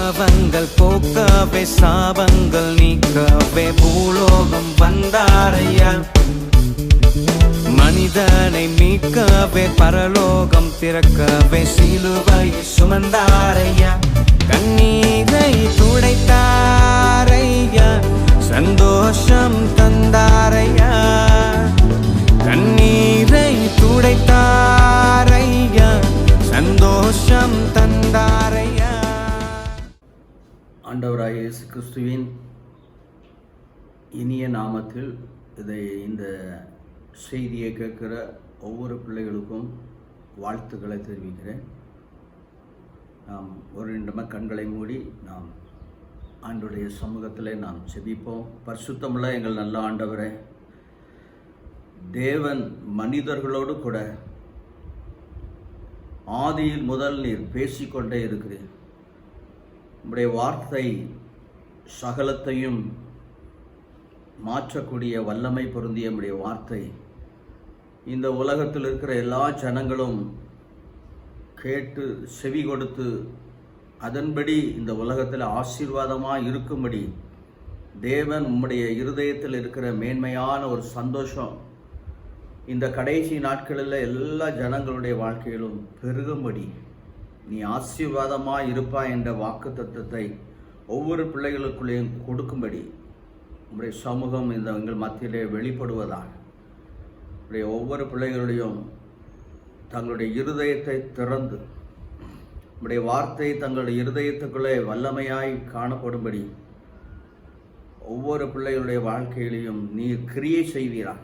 பாவங்கள் போக்கவே சாபங்கள் நீக்கவே பூலோகம் வந்தாரையா. மனிதனை மீட்கவே பரலோகம் திறக்கவே சிலுவை சுமந்தாரையா. கண்ணீரை துடைத்தாரையா, சந்தோஷம் தந்தாரையா. கண்ணீரை துடைத்தாரையா, சந்தோஷம் தந்தாரையா. ஆண்டவராகிய இயேசு கிறிஸ்துவின் இனிய நாமத்தில் இந்த செய்தியை கேட்கிற ஒவ்வொரு பிள்ளைகளுக்கும் வாழ்த்துக்களை தெரிவிக்கிறேன். நாம் ஒரு நிமிடம் கண்களை மூடி நாம் ஆண்டவருடைய சமூகத்தில் நாம் செபிப்போம். பரிசுத்தமுள்ள எங்கள் நல்ல ஆண்டவரே, தேவன் மனிதர்களோடு கூட ஆதியில் முதல் நீர் பேசிக்கொண்டே இருக்கிறீர். உம்முடைய வார்த்தை சகலத்தையும் மாற்றக்கூடிய வல்லமை பொருந்திய உம்முடைய வார்த்தை இந்த உலகத்தில் இருக்கிற எல்லா ஜனங்களும் கேட்டு செவி கொடுத்து அதன்படி இந்த உலகத்தில் ஆசீர்வாதமாக இருக்கும்படி தேவன் உம்முடைய இருதயத்தில் இருக்கிற மேன்மையான ஒரு சந்தோஷம் இந்த கடைசி நாட்களில் எல்லா ஜனங்களுடைய வாழ்க்கையிலும் பெருகும்படி நீ ஆசீர்வாதமாக இருப்பாய் என்ற வாக்கு தத்துவத்தை ஒவ்வொரு பிள்ளைகளுக்குள்ளேயும் கொடுக்கும்படி உம்முடைய சமூகம் இந்த எங்கள் மத்தியிலே வெளிப்படுவதாக உடைய ஒவ்வொரு பிள்ளைகளுடையும் தங்களுடைய இருதயத்தை திறந்து உம்முடைய வார்த்தை தங்களுடைய இருதயத்துக்குள்ளே வல்லமையாய் காணப்படும்படி ஒவ்வொரு பிள்ளைகளுடைய வாழ்க்கையிலையும் நீர் கிரியை செய்வீராக.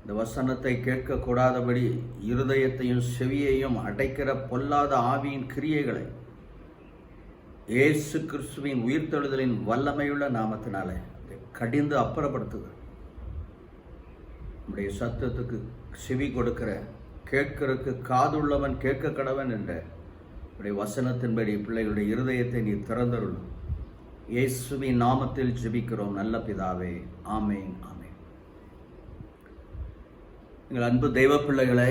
இந்த வசனத்தை கேட்கக்கூடாதபடி இருதயத்தையும் செவியையும் அடைக்கிற பொல்லாத ஆவியின் கிரியைகளை இயேசு கிறிஸ்துவின் உயிர்த்தெழுதலின் வல்லமையுள்ள நாமத்தினாலே கடிந்து அப்புறப்படுத்துக. நம்முடைய சத்தத்துக்கு செவி கொடுக்கிற கேட்கிறதுக்கு காதுள்ளவன் கேட்க கடவன் என்ற உடைய வசனத்தின்படி பிள்ளைகளுடைய இருதயத்தை நீ திறந்தருளும். இயேசுவின் நாமத்தில் ஜெபிக்கிறோம் நல்ல பிதாவே, ஆமேன் ஆமேன். எங்கள் அன்பு தெய்வ பிள்ளைகளை,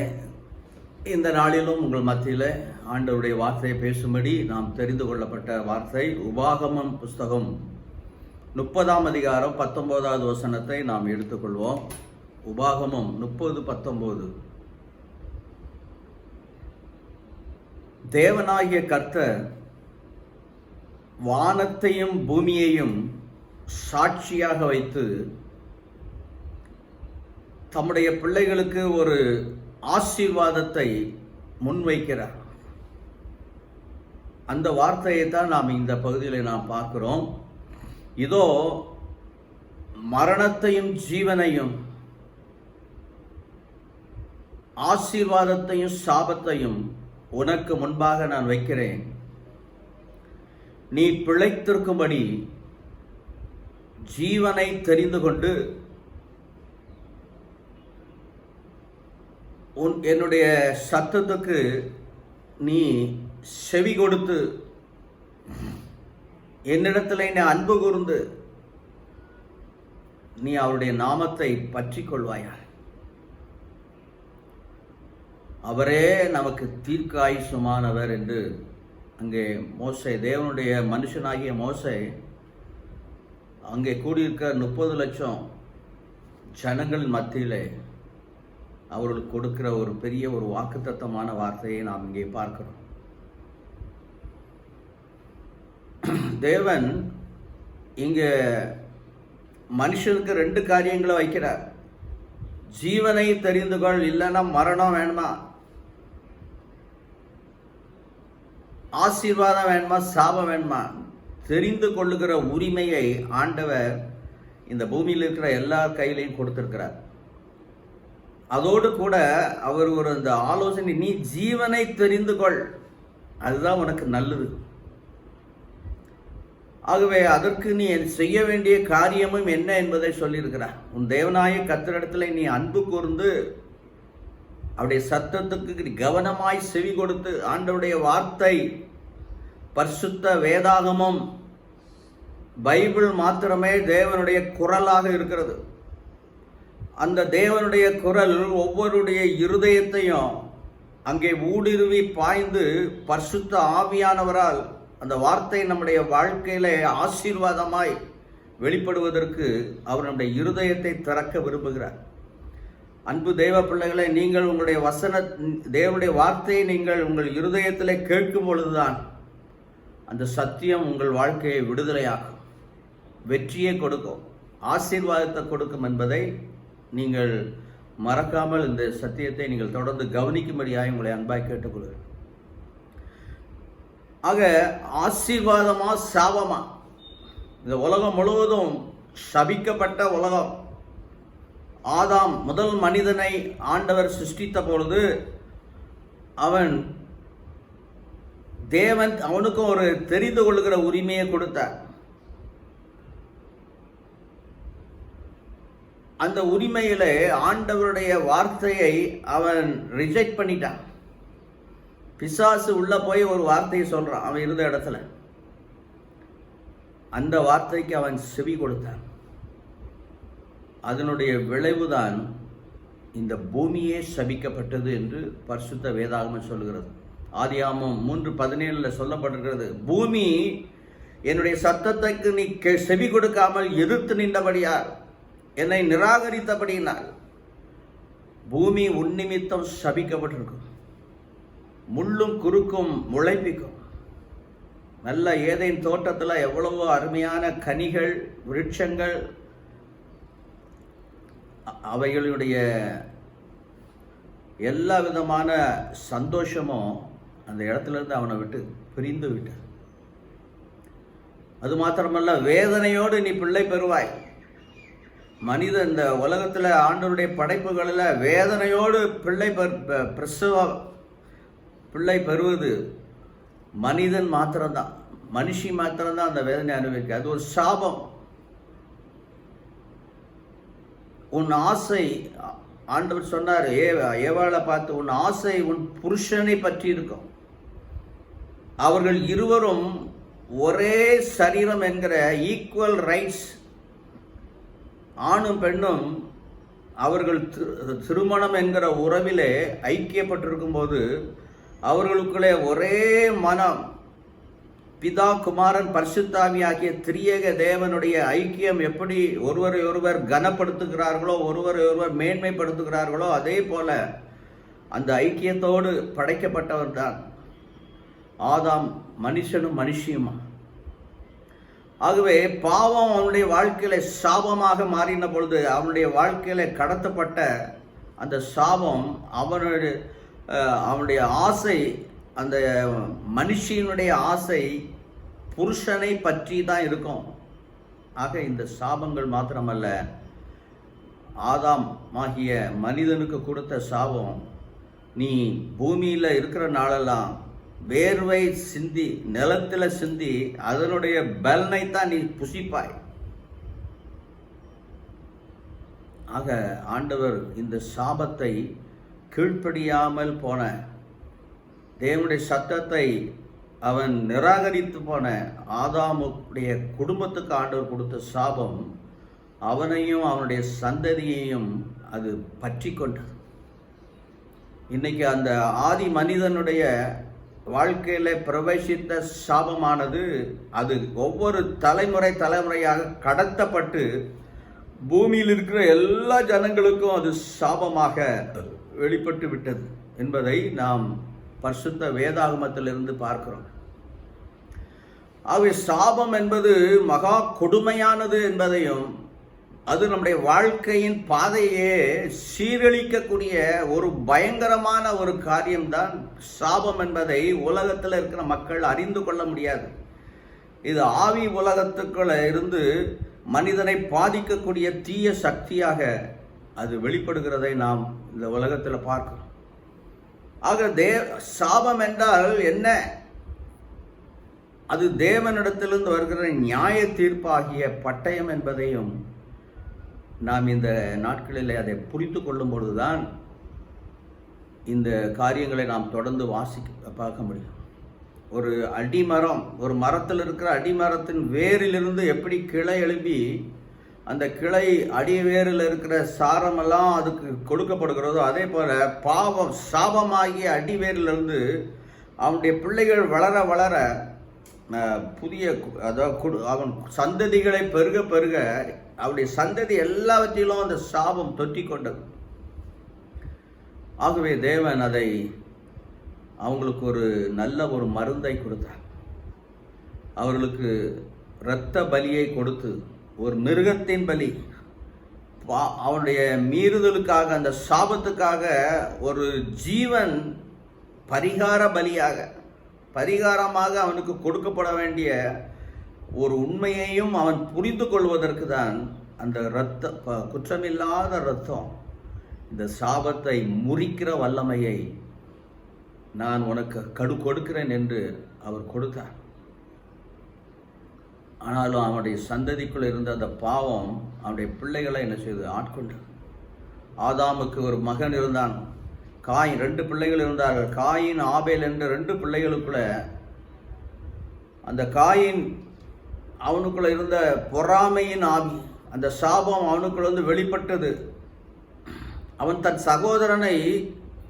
இந்த நாளிலும் உங்கள் மத்தியில் ஆண்டவருடைய வார்த்தையை பேசும்படி நாம் தெரிந்து கொள்ளப்பட்ட வார்த்தை உபாகமம் புஸ்தகம் 30ஆம் அதிகாரம் 19வது வசனத்தை நாம் எடுத்துக்கொள்வோம். உபாகமம் 30:19. தேவனாகிய கர்த்தர் வானத்தையும் பூமியையும் சாட்சியாக வைத்து தம்முடைய பிள்ளைகளுக்கு ஒரு ஆசீர்வாதத்தை முன்வைக்கிறார். அந்த வார்த்தையை தான் நாம் இந்த பகுதியில் நாம் பார்க்கிறோம். இதோ மரணத்தையும் ஜீவனையும் ஆசீர்வாதத்தையும் சாபத்தையும் உனக்கு முன்பாக நான் வைக்கிறேன். நீ பிழைத்திருக்கும்படி ஜீவனை தெரிந்து கொண்டு என்னுடைய சத்தத்துக்கு நீ செவி கொடுத்து என்னிடத்தில் நீ அன்பு கூர்ந்து நீ அவருடைய நாமத்தை பற்றி கொள்வாயா. அவரே நமக்கு தீர்க்காயுசுமானவர் என்று அங்கே மோசே, தேவனுடைய மனுஷனாகிய மோசே அங்கே கூடியிருக்க 30 லட்சம் ஜனங்கள் மத்தியிலே அவர்களுக்கு கொடுக்கிற ஒரு பெரிய ஒரு வாக்குத்தத்தமான வார்த்தையை நாம் இங்கே பார்க்கிறோம். தேவன் இங்கே மனுஷனுக்கு 2 காரியங்களை வைக்கிறார். ஜீவனை தெரிந்து கொள், இல்லைன்னா மரணம் வேணுமா, ஆசீர்வாதம் வேணுமா, சாபம் வேணுமா, தெரிந்து கொள்ளுகிற உரிமையை ஆண்டவர் இந்த பூமியில் இருக்கிற எல்லா கையிலையும் கொடுத்திருக்கிறார். அதோடு கூட அவர் இந்த ஆலோசனை, நீ ஜீவனை தெரிந்து கொள், அதுதான் உனக்கு நல்லது. ஆகவே அதற்கு நீ செய்ய வேண்டிய காரியமும் என்ன என்பதை சொல்லியிருக்கிறார். உன் தேவனாய கர்த்தரிடத்தில் நீ அன்பு கூர்ந்து அவருடைய சத்தத்துக்கு கவனமாய் செவி கொடுத்து ஆண்டவருடைய வார்த்தை பரிசுத்த வேதாகமம் பைபிள் மாத்திரமே தேவனுடைய குரலாக இருக்கிறது. அந்த தேவனுடைய குரல் ஒவ்வொருடைய இருதயத்தையும் அங்கே ஊடுருவி பாய்ந்து பரிசுத்த ஆவியானவரால் அந்த வார்த்தை நம்முடைய வாழ்க்கையில ஆசீர்வாதமாய் வெளிப்படுவதற்கு அவர் நம்முடைய இருதயத்தை திறக்க விரும்புகிறார். அன்பு தேவ பிள்ளைகளை, நீங்கள் உங்களுடைய தேவனுடைய வார்த்தையை நீங்கள் உங்கள் இருதயத்திலே கேட்கும் பொழுதுதான் அந்த சத்தியம் உங்கள் வாழ்க்கையை விடுதலையாக்கும், வெற்றியை கொடுக்கும், ஆசீர்வாதத்தை கொடுக்கும் என்பதை நீங்கள் மறக்காமல் இந்த சத்தியத்தை நீங்கள் தொடர்ந்து கவனிக்கும்படியாக உங்களை அன்பாய் கேட்டுக்கொள்கிறேன். ஆக ஆசீர்வாதமா சாபமா? இந்த உலகம் முழுவதும் சபிக்கப்பட்ட உலகம். ஆதாம் முதல் மனிதனை ஆண்டவர் சிருஷ்டித்த பொழுது தேவன் அவனுக்கும் ஒரு தெரிந்து கொள்ளுகிற உரிமையை கொடுத்தார். அந்த உரிமையில ஆண்டவருடைய வார்த்தையை அவன் ரிஜெக்ட் பண்ணிட்டான். பிசாசு உள்ள போய் ஒரு வார்த்தையை சொல்றான் அவன் இருந்த இடத்துல. அந்த வார்த்தைக்கு அவன் செவி கொடுத்தான். அதனுடைய விளைவுதான் இந்த பூமியே சபிக்கப்பட்டது என்று பரிசுத்த வேதாகமம் சொல்கிறது. ஆதியாகமம் 3:17 சொல்லப்பட்டிருக்கிறது, பூமி என்னுடைய சத்தத்துக்கு நீ செவி கொடுக்காமல் எதிர்த்து நின்றபடியால், என்னை நிராகரித்தபடியினால் பூமி உன்னிமித்தம் சபிக்கப்பட்டிருக்கும். முள்ளும் குறுக்கும் முளைப்பிக்கும். நல்ல ஏதேன் தோட்டத்தில் எவ்வளவோ அருமையான கனிகள், விருட்சங்கள், அவைகளுடைய எல்லா விதமான சந்தோஷமும் அந்த இடத்துலேருந்து அவனை விட்டு பிரிந்து விட்ட. அது மாத்திரமல்ல, வேதனையோடு நீ பிள்ளை பெறுவாய். மனித இந்த உலகத்தில் ஆண்டவருடைய படைப்புகளில் வேதனையோடு பிள்ளை பெறுவது மனிதன் மாத்திரம்தான், மனுஷி மாத்திரம்தான் அந்த வேதனை அனுபவிக்க. அது ஒரு சாபம். உன் ஆசை, ஆண்டவர் சொன்னார் ஏவாளை பார்த்து, உன் ஆசை உன் புருஷனை பற்றி இருக்கும். அவர்கள் இருவரும் ஒரே சரீரம் என்கிற ஈக்குவல் ரைட்ஸ், ஆணும் பெண்ணும் அவர்கள் திருமணம் என்கிற உறவிலே ஐக்கியப்பட்டிருக்கும் போது அவர்களுக்குள்ளே ஒரே மனம், பிதா குமாரன் பரிசுத்தாவி ஆகிய திரியேக தேவனுடைய ஐக்கியம் எப்படி ஒருவரை ஒருவர் கனப்படுத்துகிறார்களோ, ஒருவரை ஒருவர் மேன்மைப்படுத்துகிறார்களோ, அதே போல அந்த ஐக்கியத்தோடு படைக்கப்பட்டவர் தான் ஆதாம், மனுஷனும் மனுஷியுமா. ஆகவே பாவம் அவனுடைய வாழ்க்கையில சாபமாக மாறின பொழுது, அவனுடைய வாழ்க்கையில கடத்தப்பட்ட அந்த சாபம் அவனுடைய ஆசை, அந்த மனுஷியினுடைய ஆசை புருஷனை பற்றி தான் இருக்கும். ஆக இந்த சாபங்கள் மாத்திரமல்ல, ஆதாம் ஆகிய மனிதனுக்கு கொடுத்த சாபம், நீ பூமியில் இருக்கிற நாளெல்லாம் வேர்வை சிந்தி, நிலத்தில் சிந்தி, அதனுடைய பலனை தான் நீ புசிப்பாய். ஆக ஆண்டவர் இந்த சாபத்தை கீழ்ப்படியாமல் போன, தேவனுடைய சத்தத்தை அவன் நிராகரித்து போன ஆதாமுடைய குடும்பத்துக்கு ஆண்டவர் கொடுத்த சாபம் அவனையும் அவனுடைய சந்ததியையும் அது பற்றி கொண்டது. இன்னைக்கு அந்த ஆதி மனிதனுடைய வாழ்க்கையில் பிரவேசித்த சாபமானது அது ஒவ்வொரு தலைமுறையாக கடத்தப்பட்டு பூமியில் இருக்கிற எல்லா ஜனங்களுக்கும் அது சாபமாக வெளிப்பட்டு விட்டது என்பதை நாம் பரிசுத்த வேதாகமத்திலிருந்து பார்க்கிறோம். ஆகவே சாபம் என்பது மகா கொடுமையானது என்பதையும், அது நம்முடைய வாழ்க்கையின் பாதையே சீரழிக்கக்கூடிய ஒரு பயங்கரமான ஒரு காரியம்தான் சாபம் என்பதை உலகத்தில் இருக்கிற மக்கள் அறிந்து கொள்ள முடியாது. இது ஆவி உலகத்துக்குள்ள இருந்து மனிதனை பாதிக்கக்கூடிய தீய சக்தியாக அது வெளிப்படுகிறதை நாம் இந்த உலகத்தில் பார்க்கிறோம். ஆக சாபம் என்றால் என்ன? அது தேவனிடத்திலிருந்து வருகிற நியாய தீர்ப்பாகிய பட்டயம் என்பதையும் நாம் இந்த நாட்களில் அதை புரிந்து கொள்ளும் பொழுதுதான் இந்த காரியங்களை நாம் தொடர்ந்து பார்க்க முடியும். ஒரு அடிமரம், ஒரு மரத்தில் இருக்கிற அடிமரத்தின் வேரிலிருந்து எப்படி கிளை எழுப்பி அந்த கிளை அடிவேரில் இருக்கிற சாரமெல்லாம் அதுக்கு கொடுக்கப்படுகிறதோ, அதே போல பாவம் சாபமாகிய அடிவேரிலிருந்து அவனுடைய பிள்ளைகள் வளர வளர புதிய அதாவது அவன் சந்ததிகளை பெருக பெருக அவருடைய சந்ததி எல்லாவற்றிலும் அந்த சாபம் தொற்றி கொண்டது. ஆகவே தேவன் அதை அவங்களுக்கு ஒரு நல்ல ஒரு மருந்தை கொடுத்தார். அவர்களுக்கு இரத்த பலியை கொடுத்து, ஒரு மிருகத்தின் பலி, அவனுடைய மீறுதலுக்காக, அந்த சாபத்துக்காக ஒரு ஜீவன் பரிகார பலியாக, பரிகாரமாக அவனுக்கு கொடுக்கப்பட வேண்டிய ஒரு உண்மையையும் அவன் புரிந்து கொள்வதற்கு தான் அந்த குற்றமில்லாத இரத்தம், இந்த சாபத்தை முறிக்கிற வல்லமையை நான் உனக்கு கொடுக்கிறேன் என்று அவர் கொடுத்தார். ஆனாலும் அவனுடைய சந்ததிக்குள் இருந்த அந்த பாவம் அவனுடைய பிள்ளைகளை என்ன செய்து ஆட்கொண்டு. ஆதாமுக்கு ஒரு மகன் இருந்தான், காயின். 2 பிள்ளைகள் இருந்தார்கள், காயின் ஆபேல் என்ற 2 பிள்ளைகளுக்குள்ள அந்த காயின் அவனுக்குள்ள இருந்த பொறாமையின் ஆவி, அந்த சாபம் அவனுக்குள்ள வெளிப்பட்டது. அவன் தன் சகோதரனை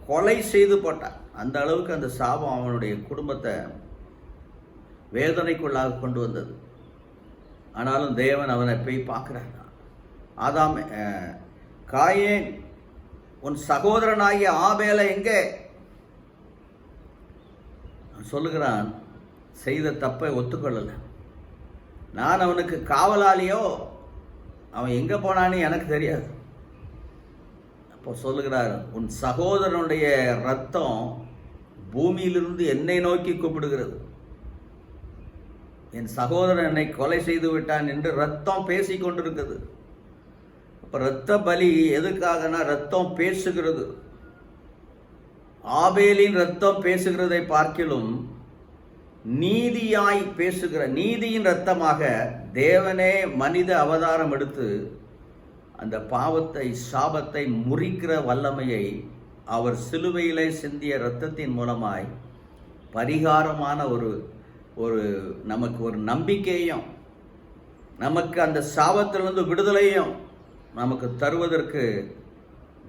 கொலை செய்து போட்டான். அந்த அளவுக்கு அந்த சாபம் அவனுடைய குடும்பத்தை வேதனைக்குள்ளாக கொண்டு வந்தது. ஆனாலும் தேவன் அவனை போய் பார்க்கிறான். ஆதாம், காயேன், உன் சகோதரனாகிய ஆபேலை எங்கே? சொல்லுகிறான், செய்த தப்பை ஒத்துக்கொள்ளல. நான் அவனுக்கு காவலாளியோ, அவன் எங்கே போனான்னு எனக்கு தெரியாது. அப்போ சொல்லுகிறார், உன் சகோதரனுடைய ரத்தம் பூமியிலிருந்து என்னை நோக்கி கூப்பிடுகிறது. என் சகோதரன் என்னை கொலை செய்து விட்டான் என்று ரத்தம் பேசி கொண்டிருக்குது. அப்போ இரத்த பலி எதுக்காகனா, ரத்தம் பேசுகிறது. ஆபேலின் ரத்தம் பேசுகிறதை பார்க்கிலும் நீதியாய் பேசுகிற, நீதியின் இரத்தமாக தேவனே மனித அவதாரம் எடுத்து அந்த பாவத்தை, சாபத்தை முறிக்கிற வல்லமையை அவர் சிலுவையிலே சிந்திய இரத்தத்தின் மூலமாய் பரிகாரமான ஒரு நமக்கு ஒரு நம்பிக்கையும், நமக்கு அந்த சாபத்திலிருந்து விடுதலையும் நமக்கு தருவதற்கு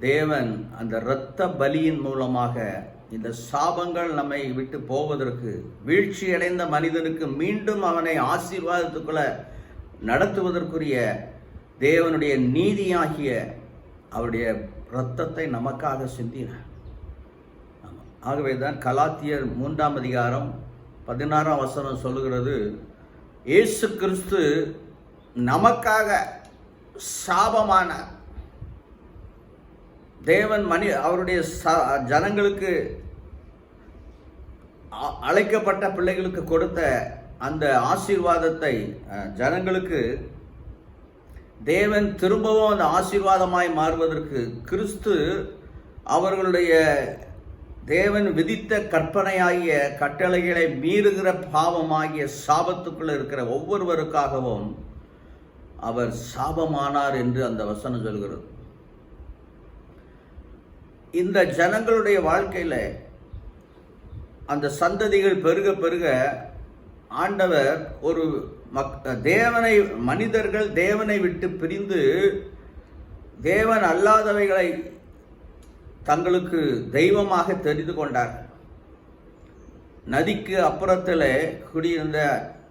தேவன் அந்த இரத்த பலியின் மூலமாக இந்த சாபங்கள் நம்மை விட்டு போவதற்கு, வீழ்ச்சி அடைந்த மனிதனுக்கு மீண்டும் அவனை ஆசீர்வாதத்துக்குள்ள நடத்துவதற்குரிய தேவனுடைய நீதியாகிய அவருடைய இரத்தத்தை நமக்காக சிந்தினார். ஆகவே தான் கலாத்தியர் 3ஆம் அதிகாரம் 16ஆம் வசனம் சொல்லுகிறது, இயேசு கிறிஸ்து நமக்காக சாபமானார். தேவன் அவருடைய ஜனங்களுக்கு, அழைக்கப்பட்ட பிள்ளைகளுக்கு கொடுத்த அந்த ஆசீர்வாதத்தை ஜனங்களுக்கு தேவன் திரும்பவும் அந்த ஆசீர்வாதமாய் மாறுவதற்கு கிறிஸ்து அவர்களுடைய தேவன் விதித்த கற்பனையாகிய கட்டளைகளை மீறுகிற பாவமாகிய சாபத்துக்குள்ள இருக்கிற ஒவ்வொருவருக்காகவும் அவர் சாபமானார் என்று அந்த வசனம் சொல்கிறது. இந்த ஜனங்களுடைய வாழ்க்கையில அந்த சந்ததிகள் பெருக பெருக ஆண்டவர் ஒரு மனிதர்கள் தேவனை விட்டு பிரிந்து தேவன் அல்லாதவைகளை தங்களுக்கு தெய்வமாக தெரிந்து கொண்டார். நதிக்கு அப்புறத்தில் குடியிருந்த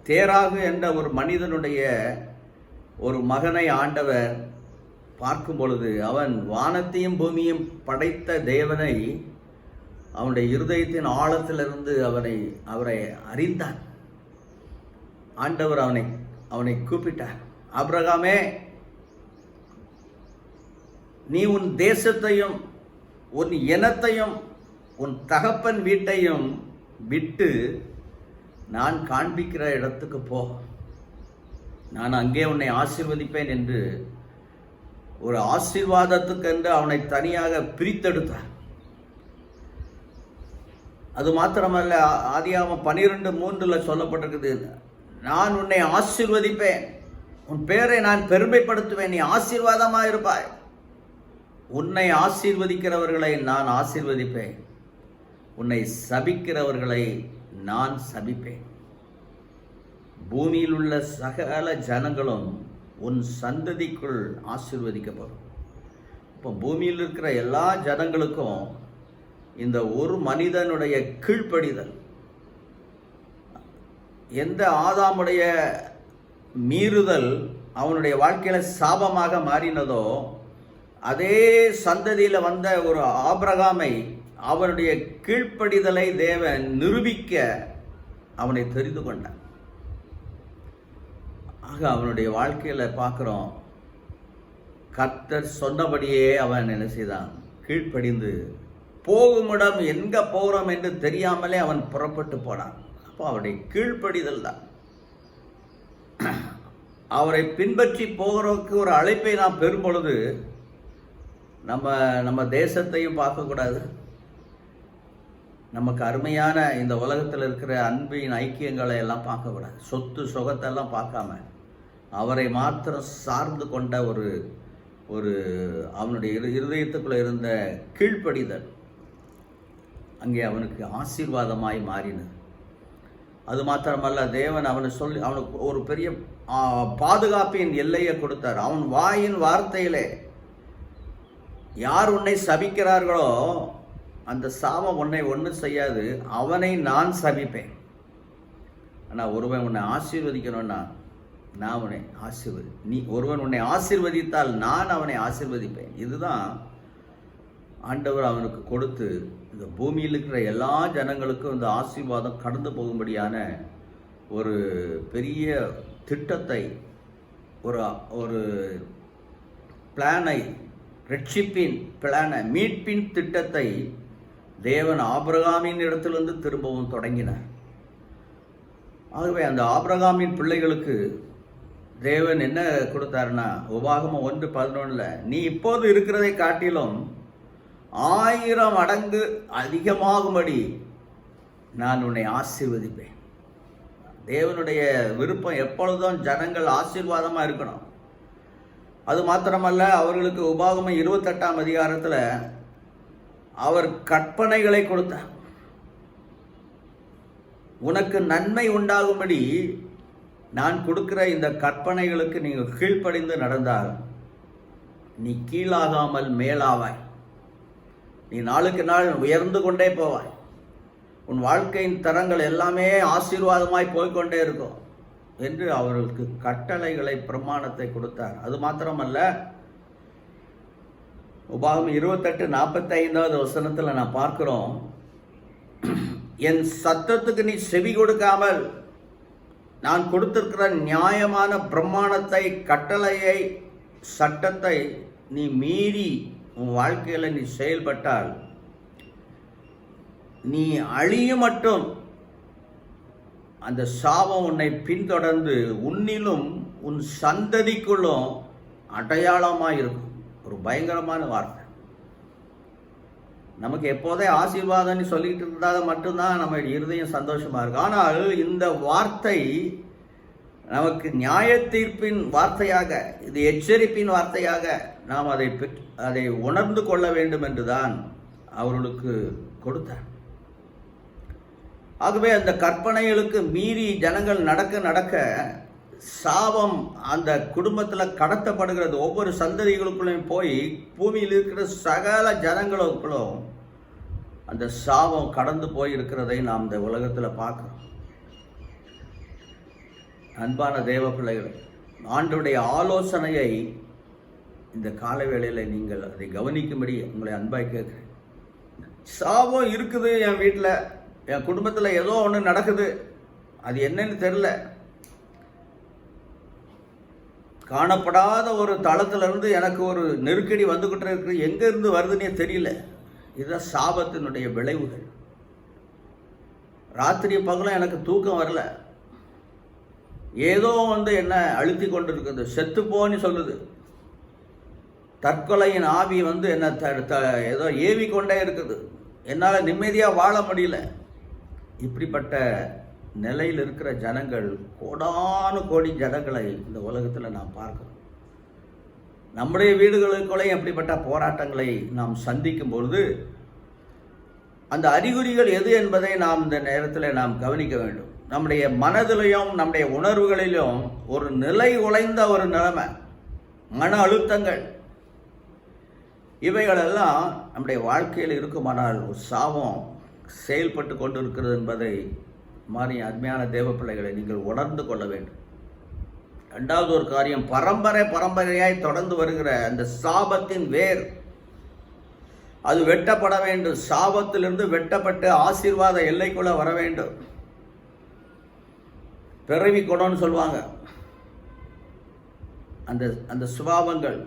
தேராகு என்ற ஒரு மனிதனுடைய ஒரு மகனை ஆண்டவர் பார்க்கும் பொழுது, அவன் வானத்தையும் பூமியும் படைத்த தேவனை அவனுடைய இருதயத்தின் ஆழத்திலிருந்து அவரை அறிந்தான். ஆண்டவர் அவனை கூப்பிட்டார், ஆபிரகாமே, நீ உன் தேசத்தையும் உன் இனத்தையும் உன் தகப்பன் வீட்டையும் விட்டு நான் காண்பிக்கிற இடத்துக்கு போ, நான் அங்கே உன்னை ஆசீர்வதிப்பேன் என்று ஒரு ஆசீர்வாதத்துக்கு என்று அவனை தனியாக பிரித்தெடுத்தார். அது மாத்திரமல்ல, ஆதியாகமம் 12:3 சொல்லப்பட்டிருக்குது, நான் உன்னை ஆசீர்வதிப்பேன், உன் பேரை நான் பெருமைப்படுத்துவேன், நீ ஆசீர்வாதமாக இருப்பாய். உன்னை ஆசீர்வதிக்கிறவர்களை நான் ஆசீர்வதிப்பேன், உன்னை சபிக்கிறவர்களை நான் சபிப்பேன். பூமியில் உள்ள சகல ஜனங்களும் உன் சந்ததிக்குள் ஆசீர்வதிக்கப்படும். இப்போ பூமியில் இருக்கிற எல்லா ஜனங்களுக்கும் இந்த ஒரு மனிதனுடைய கீழ்ப்படிதல், எந்த ஆதாமுடைய மீறுதல் அவனுடைய வாழ்க்கையில சாபமாக மாறினதோ, அதே சந்ததியில் வந்த ஒரு ஆபிரகாமை அவனுடைய கீழ்ப்படிதலை தேவன் நிரூபிக்க அவனை தெரிந்து கொண்டான். ஆக அவனுடைய வாழ்க்கையில பார்க்கிறோம், கர்த்தர் சொன்னபடியே அவன் என்ன செய்தான்? கீழ்ப்படிந்து போகுமிடம் எங்க போகிறோம் என்று தெரியாமலே அவன் புறப்பட்டு போனான். அப்போ அவருடைய கீழ்ப்படிதல் தான். அவரை பின்பற்றி போகிறதுக்கு ஒரு அழைப்பை நாம் பெறும் பொழுது நம்ம தேசத்தையும் பார்க்கக்கூடாது, நமக்கு அருமையான இந்த உலகத்தில் இருக்கிற அன்பின் ஐக்கியங்களை எல்லாம் பார்க்கக்கூடாது, சொத்து சுகத்தெல்லாம் பார்க்காம அவரை மாத்திரம் சார்ந்து கொண்ட ஒரு அவனுடைய இருதயத்துக்குள்ள இருந்த கீழ்ப்படிதல் அங்கே அவனுக்கு ஆசீர்வாதமாய் மாறினது. அது மாத்திரமல்ல, தேவன் அவனுக்கு ஒரு பெரிய பாதுகாப்பின் எல்லையை கொடுத்தார். அவன் வாயின் வார்த்தையிலே யார் உன்னை சபிக்கிறார்களோ அந்த சாபம் உன்னை ஒன்றும் செய்யாது, அவனை நான் சபிப்பேன். ஆனால் ஒருவன் உன்னை ஆசீர்வதிக்கணும்னா நான் அவனை ஒருவன் உன்னை ஆசீர்வதித்தால் நான் அவனை ஆசீர்வதிப்பேன். இதுதான் ஆண்டவர் அவனுக்கு கொடுத்து இந்த பூமியில் இருக்கிற எல்லா ஜனங்களுக்கும் இந்த ஆசீர்வாதம் கடந்து போகும்படியான ஒரு பெரிய திட்டத்தை, ஒரு பிளானை, ரட்சிப்பின் பிளானை, மீட்பின் திட்டத்தை தேவன் ஆபிரகாமின் இடத்திலிருந்து திரும்பவும் தொடங்கினார். ஆகவே அந்த ஆபிரகாமின் பிள்ளைகளுக்கு தேவன் என்ன கொடுத்தாருன்னா, உபாகமம் 1:11 நீ இப்போது இருக்கிறதை காட்டிலும் 1000 மடங்கு அதிகமாகும்படி நான் உன்னை ஆசீர்வதிப்பேன். தேவனுடைய விருப்பம் எப்பொழுதும் ஜனங்கள் ஆசீர்வாதமாக இருக்கணும். அது மாத்திரமல்ல, அவர்களுக்கு உபாகமம் 28ஆம் அதிகாரத்தில் அவர் கற்பனைகளை கொடுத்தார். உனக்கு நன்மை உண்டாகும்படி நான் கொடுக்கிற இந்த கற்பனைகளுக்கு நீங்கள் கீழ்ப்படிந்து நடந்தால் நீ கீழாகாமல் மேலாவாய், நீ நாளுக்கு நாள் உயர்ந்து கொண்டே போவாய், உன் வாழ்க்கையின் தரங்கள் எல்லாமே ஆசீர்வாதமாய் போய்கொண்டே இருக்கும் என்று அவர்களுக்கு கட்டளைகளை, பிரமாணத்தை கொடுத்தார். அது மாத்திரமல்ல, உபாகமம் 28:45 வசனத்தில் நான் பார்க்கிறோம், என் சத்தத்துக்கு நீ செவி கொடுக்காமல் நான் கொடுத்திருக்கிற நியாயமான பிரமாணத்தை, கட்டளையை, சட்டத்தை நீ மீறி உன் வாழ்க்கையில் நீ செயல்பட்டால் நீ அழியும் மட்டும் அந்த சாபம் உன்னை பின்தொடர்ந்து உன்னிலும் உன் சந்ததிக்குள்ளும் அடையாளமாக இருக்கும். ஒரு பயங்கரமான வார்த்தை. நமக்கு எப்போதே ஆசீர்வாதம்னு சொல்லிட்டு இருந்தால் மட்டும்தான் நம்ம இருதயம் சந்தோஷமா இருக்கும். ஆனால் இந்த வார்த்தை நமக்கு நியாய தீர்ப்பின் வார்த்தையாக, இது எச்சரிப்பின் வார்த்தையாக நாம் அதை உணர்ந்து கொள்ள வேண்டும் என்றுதான் அவர்களுக்கு கொடுத்தார். ஆகவே அந்த கற்பனைகளுக்கு மீறி ஜனங்கள் நடக்க சாபம் அந்த குடும்பத்தில் கடத்தப்படுகிறது. ஒவ்வொரு சந்ததிகளுக்குள்ளையும் போய் பூமியில் இருக்கிற சகல ஜனங்களுக்குள்ளும் அந்த சாபம் கடந்து போய் இருக்கிறதை நாம் இந்த உலகத்தில் பார்க்கிறோம். அன்பான தேவ பிள்ளைகள், ஆண்டவருடைய ஆலோசனையை இந்த கால வேளையில் நீங்கள் அதை கவனிக்கும்படி உங்களை அன்பாய் கேட்கிறேன். சாபம் இருக்குது, என் வீட்டில், என் குடும்பத்தில் ஏதோ ஒன்று நடக்குது, அது என்னன்னு தெரியல, காணப்படாத ஒரு தளத்திலிருந்து எனக்கு ஒரு நெருக்கடி வந்துகிட்டே இருக்கு, எங்கேருந்து வருதுன்னே தெரியல. இதுதான் சாபத்தினுடைய விளைவுகள். ராத்திரி பகலும் எனக்கு தூக்கம் வரல, ஏதோ என்ன அழுத்தி கொண்டு இருக்குது, செத்துப்போன்னு சொல்லுது, தற்கொலையின் ஆவி என்ன ஏதோ ஏவி கொண்டே இருக்குது, என்னால் நிம்மதியாக வாழ முடியல. இப்படிப்பட்ட நிலையில் இருக்கிற ஜனங்கள், கோடானு கோடி ஜனங்களை இந்த உலகத்தில் நாம் பார்க்கிறோம். நம்முடைய வீடுகளுக்குள்ளேயும் அப்படிப்பட்ட போராட்டங்களை நாம் சந்திக்கும் பொழுது அந்த அறிகுறிகள் எது என்பதை நாம் இந்த நேரத்தில் நாம் கவனிக்க வேண்டும். நம்முடைய மனதிலையும் நம்முடைய உணர்வுகளிலும் ஒரு நிலை உழைந்த ஒரு நிலைமை, மன அழுத்தங்கள், இவைகளெல்லாம் நம்முடைய வாழ்க்கையில் இருக்குமானால் ஒரு சாபம் செயல்பட்டு கொண்டு இருக்கிறது என்பதை மாதிரி அருமையான தேவ பிள்ளைகளை நீங்கள் உணர்ந்து கொள்ள வேண்டும். இரண்டாவது ஒரு காரியம், பரம்பரையாய் தொடர்ந்து வருகிற அந்த சாபத்தின் வேர் அது வெட்டப்பட வேண்டும். சாபத்திலிருந்து வெட்டப்பட்டு ஆசீர்வாத எல்லைக்குள்ள வர வேண்டும். பிறவி குணம்னு சொல்லுவாங்க. அந்த அந்த சுபாவங்கள்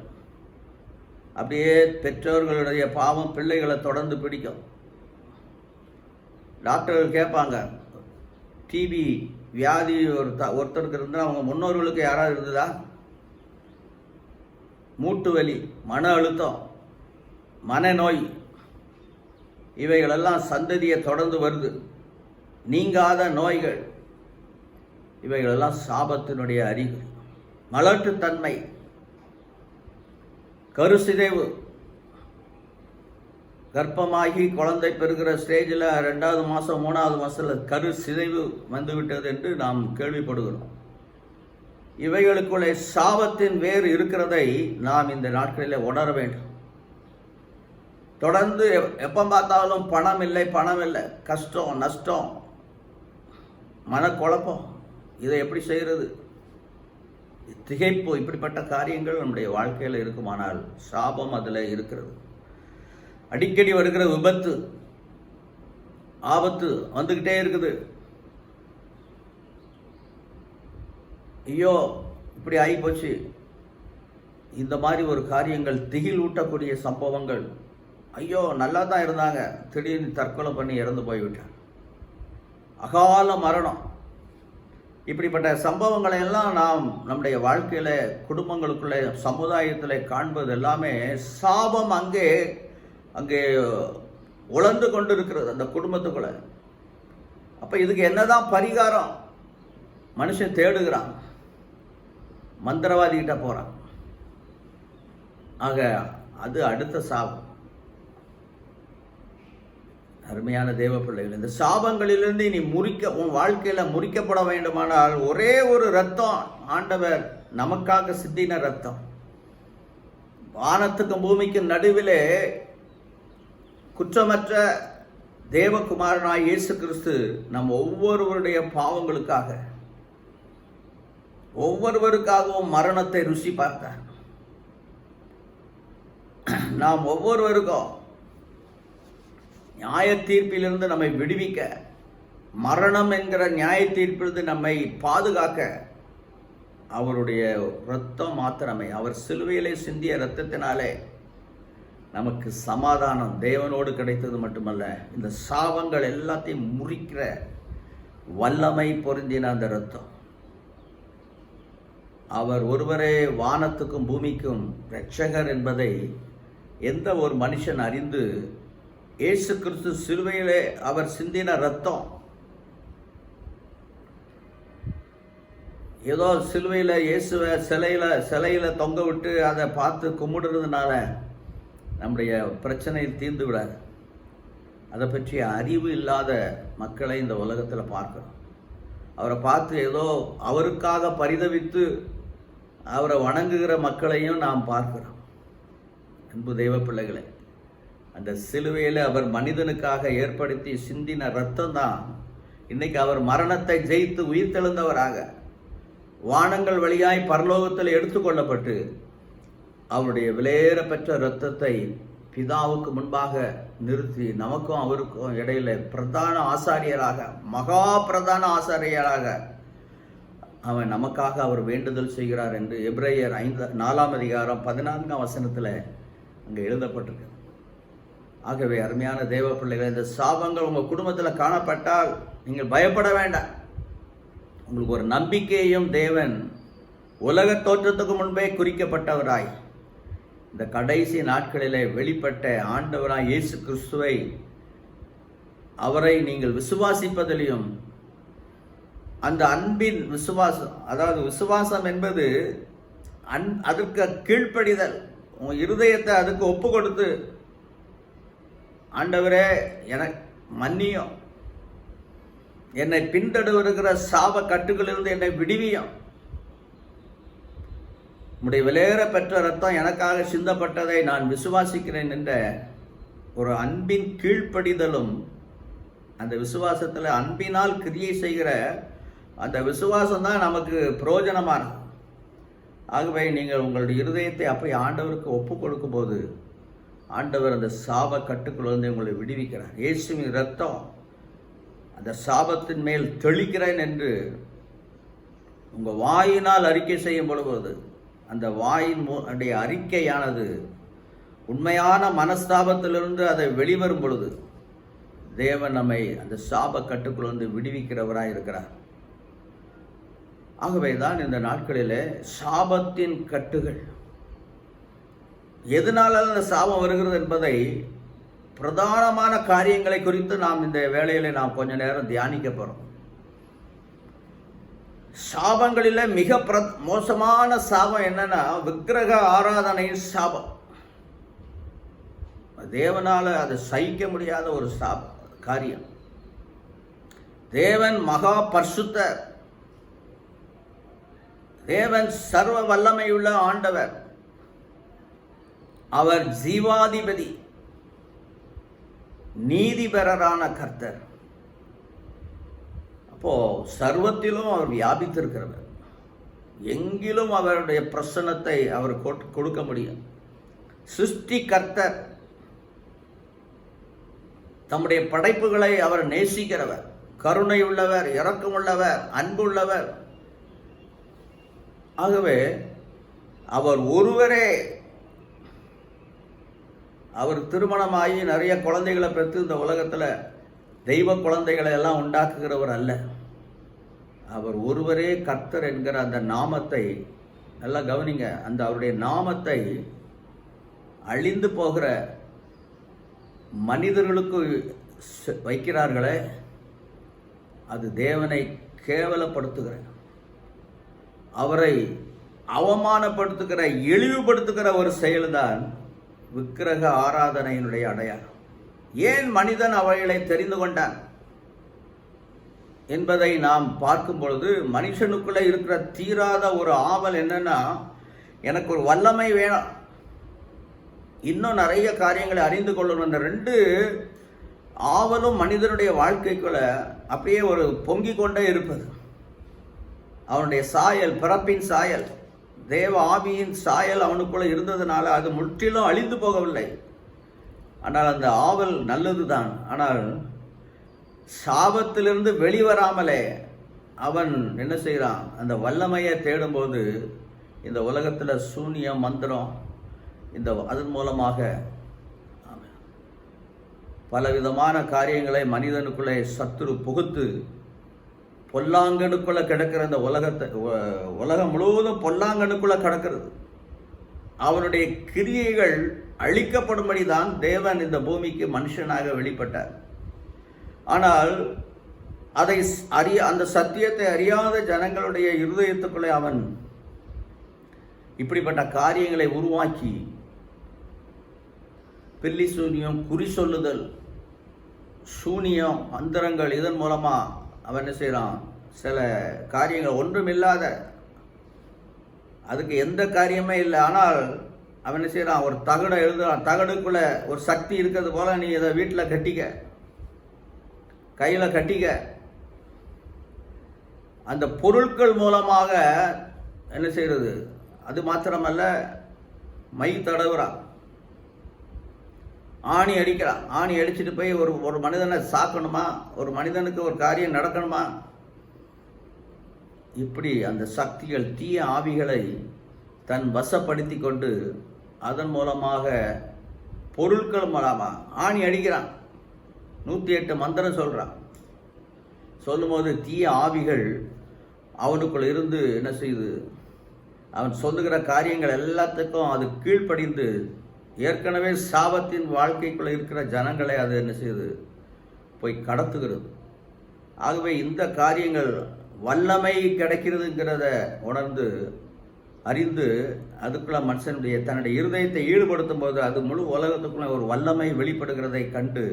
அப்படியே பெற்றோர்களுடைய பாவம் பிள்ளைகளை தொடர்ந்து பிடிக்கும். டாக்டர்கள் கேட்பாங்க, டிபி வியாதி ஒருத்தருக்கு இருந்தால் அவங்க முன்னோர்களுக்கு யாராவது இருந்ததா? மூட்டு வலி, மன அழுத்தம், மனநோய், இவைகளெல்லாம் சந்ததியை தொடர்ந்து வருது. நீங்காத நோய்கள், இவைகளெல்லாம் சாபத்தினுடைய அறிகுறி. மலட்டுத்தன்மை, கருசிதைவு, கர்ப்பமாகி குழந்தை பெறுகிற ஸ்டேஜில் 2வது மாதம் 3வது மாதத்தில் கரு சிதைவு வந்துவிட்டது என்று நாம் கேள்விப்படுகிறோம். இவைகளுக்குள்ளே சாபத்தின் வேறு இருக்கிறதை நாம் இந்த நாட்களில் உணர வேண்டும். தொடர்ந்து எப்போ பார்த்தாலும் பணம் இல்லை, கஷ்டம், நஷ்டம், மனக்குழப்பம், இதை எப்படி செய்கிறது? திகைப்பு, இப்படிப்பட்ட காரியங்கள் நம்முடைய வாழ்க்கையில் இருக்குமானால் சாபம் அதில் இருக்கிறது. அடிக்கடி வருகிற விபத்து, ஆபத்து வந்துக்கிட்டே இருக்குது. ஐயோ இப்படி ஆகிப்போச்சு, இந்த மாதிரி ஒரு காரியங்கள், திகில் ஊட்டக்கூடிய சம்பவங்கள். ஐயோ நல்லா தான் இருந்தாங்க, திடீர்னு தற்கொலை பண்ணி இறந்து போய்விட்டார், அகால மரணம். இப்படிப்பட்ட சம்பவங்களை எல்லாம் நாம் நம்முடைய வாழ்க்கையில், குடும்பங்களுக்குள்ளே, சமுதாயத்தில் காண்பது எல்லாமே சாபம் அங்கே உழந்து கொண்டு இருக்கிறது அந்த குடும்பத்துக்குள்ள. அப்போ இதுக்கு என்னதான் பரிகாரம்? மனுஷன் தேடுகிறான், மந்திரவாதிகிட்ட போகிறான். ஆக அது அடுத்த சாபம். அருமையான தேவ பிள்ளைகள், இந்த சாபங்களிலிருந்து நீ உன் வாழ்க்கையில் முறிக்கப்பட வேண்டுமானால் ஒரே ஒரு ரத்தம், ஆண்டவர் நமக்காக சிந்தின ரத்தம். வானத்துக்கும் பூமிக்கும் நடுவிலே குற்றமற்ற தேவகுமாரனாய் இயேசு கிறிஸ்து நம் ஒவ்வொருவருடைய பாவங்களுக்காக, ஒவ்வொருவருக்காகவும் மரணத்தை ருசி பார்த்தார். நாம் ஒவ்வொருவருக்கும் நியாய தீர்ப்பிலிருந்து நம்மை விடுவிக்க, மரணம் என்கிற நியாய தீர்ப்பிலிருந்து நம்மை பாதுகாக்க அவருடைய இரத்தம் மாத்திரமே, அவர் சிலுவையிலே சிந்திய இரத்தத்தினாலே நமக்கு சமாதானம் தேவனோடு கிடைத்தது மட்டுமல்ல, இந்த சாபங்கள் எல்லாத்தையும் முறிக்கிற வல்லமை பொருந்தின அந்த இரத்தம். அவர் ஒருவரே வானத்துக்கும் பூமிக்கும் இரட்சகர் என்பதை எந்த ஒரு மனுஷன் அறிந்து, இயேசு கிறிஸ்து சிலுவையிலே அவர் சிந்தின இரத்தம் ஏதோ சிலுவையில் இயேசுவை சிலையில தொங்க விட்டு அதை பார்த்து கும்பிடுறதுனால நம்முடைய பிரச்சனை தீர்ந்து விடாது. அதை பற்றிய அறிவு இல்லாத மக்களை இந்த உலகத்தில் பார்க்கிறோம். அவரை பார்த்து ஏதோ அவருக்காக பரிதவித்து அவரை வணங்குகிற மக்களையும் நாம் பார்க்கிறோம். அன்பு தெய்வ பிள்ளைகளை, அந்த சிலுவையில் அவர் மனிதனுக்காக ஏற்படுத்தி சிந்தின இரத்தம் தான் இன்னைக்கு அவர் மரணத்தை ஜெயித்து உயிர்த்தெழுந்தவராக வானங்கள் வழியாய் பரலோகத்தில் எடுத்துக்கொள்ளப்பட்டு அவருடைய விலையேற பெற்ற இரத்தத்தை பிதாவுக்கு முன்பாக நிறுத்தி நமக்கும் அவருக்கும் இடையில பிரதான ஆசாரியராக, மகா பிரதான ஆசாரியராக அவன் நமக்காக அவர் வேண்டுதல் செய்கிறார் என்று எபிரேயர் 4ஆம் அதிகாரம் 14ஆம் வசனத்தில் அங்கே எழுதப்பட்டிருக்கு. ஆகவே அருமையான தேவ பிள்ளைகள், இந்த சாபங்கள் உங்கள் குடும்பத்தில் காணப்பட்டால் நீங்கள் பயப்பட வேண்டாம். உங்களுக்கு ஒரு நம்பிக்கையும் தேவன் உலக தோற்றத்துக்கு முன்பே குறிக்கப்பட்டவராய் இந்த கடைசி நாட்களிலே வெளிப்பட்ட ஆண்டவராய் இயேசு கிறிஸ்துவை, அவரை நீங்கள் விசுவாசிப்பதிலையும், அந்த அன்பின் விசுவாசம், அதாவது விசுவாசம் என்பது அதற்கு கீழ்ப்படிதல், உங்கள் இருதயத்தை அதுக்கு ஒப்பு கொடுத்து, ஆண்டவரே எனக்கு மன்னியும், என்னை பின்தொடருகிற சாப கட்டுகளிலிருந்து என்னை விடுவியும், உம்முடைய விலையேற பெற்ற இரத்தம் எனக்காக சிந்தப்பட்டதை நான் விசுவாசிக்கிறேன் என்ற ஒரு அன்பின் கீழ்ப்படிதலும் அந்த விசுவாசத்தில் அன்பினால் கிரியை செய்கிற அந்த விசுவாசம் தான் நமக்கு பிரயோஜனமானது. ஆகவே நீங்கள் உங்களுடைய இருதயத்தை அப்படி ஆண்டவருக்கு ஒப்பு கொடுக்கும்போது ஆண்டவர் அந்த சாப கட்டுக்குள்ள உங்களை விடுவிக்கிறார். இயேசுவின் இரத்தம் அந்த சாபத்தின் மேல் தெளிக்கிறேன் என்று உங்கள் வாயினால் அறிக்கை செய்யும் பொழுது அந்த வாயின் அறிக்கையானது உண்மையான மனஸ்தாபத்திலிருந்து அதை வெளிவரும் பொழுது தேவன் நம்மை அந்த சாப கட்டுக்குள் விடுவிக்கிறவராக இருக்கிறார். ஆகவே தான் இந்த நாட்களில் சாபத்தின் கட்டுகள் எதனால அந்த சாபம் வருகிறது என்பதை பிரதானமான காரியங்களை குறித்து நாம் இந்த வேளையில நாம் கொஞ்ச நேரம் தியானிக்க போறோம். சாபங்களில் மிக மோசமான சாபம் என்னன்னா விக்கிரக ஆராதனையின் சாபம். தேவனால அதை சகிக்க முடியாத ஒரு காரியம். தேவன் மகா பரிசுத்தர், தேவன் சர்வ வல்லமையுள்ள ஆண்டவர், அவர் ஜீவாதிபதி, நீதிபரரான கர்த்தர். அப்போ சர்வத்திலும் அவர் வியாபித்திருக்கிறவர். எங்கிலும் அவருடைய பிரசன்னத்தை அவர் கொடுக்க முடியும். சிருஷ்டி கர்த்தர், தம்முடைய படைப்புகளை அவர் நேசிக்கிறவர், கருணை உள்ளவர், இரக்கமுள்ளவர், அன்புள்ளவர். ஆகவே அவர் ஒருவரே, அவர் திருமணமாகி நிறைய குழந்தைகளை பெற்று இந்த உலகத்தில் தெய்வ குழந்தைகளை எல்லாம் உண்டாக்குகிறவர் அல்ல. அவர் ஒருவரே கர்த்தர் என்கிற அந்த நாமத்தை நல்லா கவனிங்க. அந்த அவருடைய நாமத்தை அழிந்து போகிற மனிதர்களுக்கு வைக்கிறார்களே, அது தேவனை கேவலப்படுத்துகிற, அவரை அவமானப்படுத்துகிற, இழிவுபடுத்துகிற ஒரு செயல்தான் விக்கிரக ஆராதனையினுடைய அடையாளம். ஏன் மனிதன் அவைகளை தெரிந்து கொண்டான் என்பதை நாம் பார்க்கும் பொழுது மனுஷனுக்குள்ள இருக்கிற தீராத ஒரு ஆவல் என்னன்னா, எனக்கு ஒரு வல்லமை வேணும், இன்னும் நிறைய காரியங்களை அறிந்து கொள்ளணும். இந்த ரெண்டு ஆவலும் மனிதனுடைய வாழ்க்கைக்குள்ள அப்படியே ஒரு பொங்கிக் கொண்டே இருப்பது. அவனுடைய சாயல், பிறப்பின் சாயல், தேவ ஆவியின் சாயல் அவனுக்குள்ள இருந்ததுனால அது முற்றிலும் அழிந்து போகவில்லை. ஆனால் அந்த ஆவல் நல்லதுதான். ஆனால் சாபத்திலிருந்து வெளிவராமலே அவன் என்ன செய்கிறான்? அந்த வல்லமையை தேடும்போது இந்த உலகத்தில் சூனியம், மந்திரம், அதன் மூலமாக பலவிதமான காரியங்களை மனிதனுக்குள்ளே சத்துரு புகுத்து பொல்லாங்கனுக்குள்ள கிடக்கிற இந்த உலகம் முழுவதும் பொல்லாங்கனுக்குள்ள கிடக்கிறது. அவனுடைய கிரியைகள் அழிக்கப்படும்படி தான் தேவன் இந்த பூமிக்கு மனுஷனாக வெளிப்பட்டார். ஆனால் அதை அந்த சத்தியத்தை அறியாத ஜனங்களுடைய இருதயத்துக்குள்ளே அவன் இப்படிப்பட்ட காரியங்களை உருவாக்கி பில்லி சூனியம், குறி சொல்லுதல், சூனியம், மந்திரங்கள், இதன் மூலமா அவன் என்ன செய்யறான்? சில காரியங்கள் ஒன்றுமில்லாத, அதுக்கு எந்த காரியமே இல்லை, ஆனால் அவன் என்ன செய்யறான்? ஒரு தகடை எழுதுறான். தகடுக்குள்ள ஒரு சக்தி இருக்கிறது போல நீ இதை வீட்டில் கட்டிக்க, கையில் கட்டிக்க. அந்த பொருட்கள் மூலமாக என்ன செய்யறது? அது மாத்திரமல்ல, மை தடவுறான், ஆணி அடிக்கிறான். ஆணி அடிச்சுட்டு போய் ஒரு மனிதனை சாக்கணுமா, ஒரு மனிதனுக்கு ஒரு காரியம் நடக்கணுமா? இப்படி அந்த சக்திகள், தீய ஆவிகளை தன் வசப்படுத்தி கொண்டு அதன் மூலமாக பொருட்கள் மூலமா ஆணி அடிக்கிறான். 108 மந்திரம் சொல்றான். சொல்லும்போது தீய ஆவிகள் அவனுக்குள்ள இருந்து என்ன செய்யுது? அவன் சொல்லுகிற காரியங்கள் எல்லாத்துக்கும் அது கீழ்ப்படிந்து ஏற்கனவே சாபத்தின் வாழ்க்கைக்குள்ள இருக்கிற ஜனங்களை அது என்ன செய்யுது? போய் கடத்துகிறது. ஆகவே இந்த காரியங்கள் வல்லமை கிடைக்கிறதுங்கிறத உணர்ந்து அறிந்து அதுக்குள்ள மனுஷனுடைய தன்னுடைய இருதயத்தை ஈடுபடுத்தும் போது அது முழு உலகத்துக்குள்ள ஒரு வல்லமை வெளிப்படுகிறதை கண்டு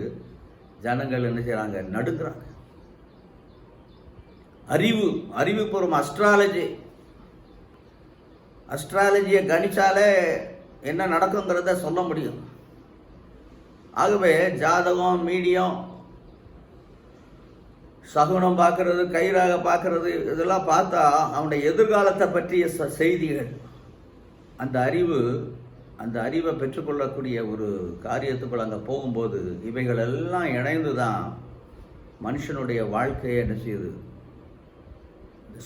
ஜனங்கள் என்ன செய்யறாங்க? நடுக்கிறாங்க. அறிவுபூர்வம் அஸ்ட்ராலஜியை கணிச்சாலே என்ன நடக்குங்கிறத சொல்ல முடியும். ஆகவே ஜாதகம், மீடியம், சகுனம் பார்க்கறது, கயிறாக பார்க்கறது, இதெல்லாம் பார்த்தா அவனுடைய எதிர்காலத்தை பற்றிய செய்திகள். அந்த அறிவை பெற்றுக்கொள்ளக்கூடிய ஒரு காரியத்துக்குள்ள அங்கே போகும்போது இவைகள் எல்லாம் இணைந்து தான் மனுஷனுடைய வாழ்க்கையை என்ன செய்யுது,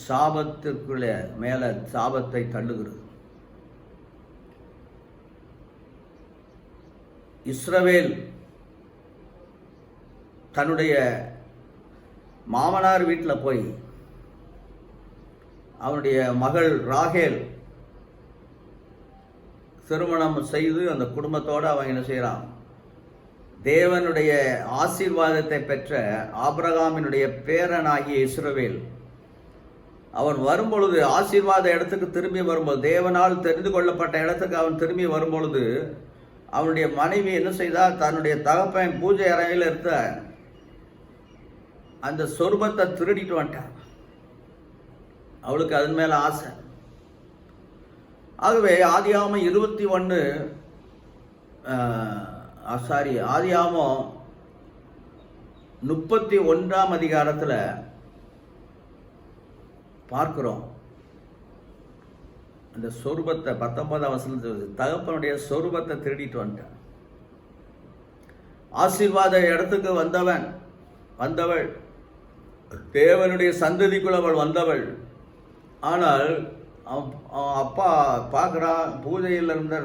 சாபத்திற்குள்ள மேலே சாபத்தை தள்ளுகிறது. இஸ்ரவேல் தன்னுடைய மாமனார் வீட்டில் போய் அவனுடைய மகள் ராகேல் திருமணம் செய்து அந்த குடும்பத்தோடு அவன் என்ன செய்கிறான், தேவனுடைய ஆசீர்வாதத்தை பெற்ற ஆபிரகாமினுடைய பேரனாகிய இஸ்ரவேல் அவன் வரும்பொழுது, ஆசீர்வாத இடத்துக்கு திரும்பி வரும்போது, தேவனால் தெரிந்து கொள்ளப்பட்ட இடத்துக்கு அவன் திரும்பி வரும்பொழுது அவனுடைய மனைவி என்ன செய்தால், தன்னுடைய தகப்பன் பூஜை அறையில் இருந்த அந்த சொர்பத்தை திருடிட்டு வந்துட்டான். அவளுக்கு அதன் மேல ஆசை. ஆகவே ஆதியாகமம் 31ஆம் அதிகாரத்தில் பார்க்கிறோம். அந்த சொரூபத்தை 19ஆம் வசனத்தில் தகப்பனுடைய சொரூபத்தை திருடிட்டு வந்துட்டான். ஆசீர்வாத இடத்துக்கு வந்தவள் தேவனுடைய சந்ததிக்குள் அவள் வந்தவள். ஆனால் அப்பா பார்க்குறான், பூஜையில் இருந்த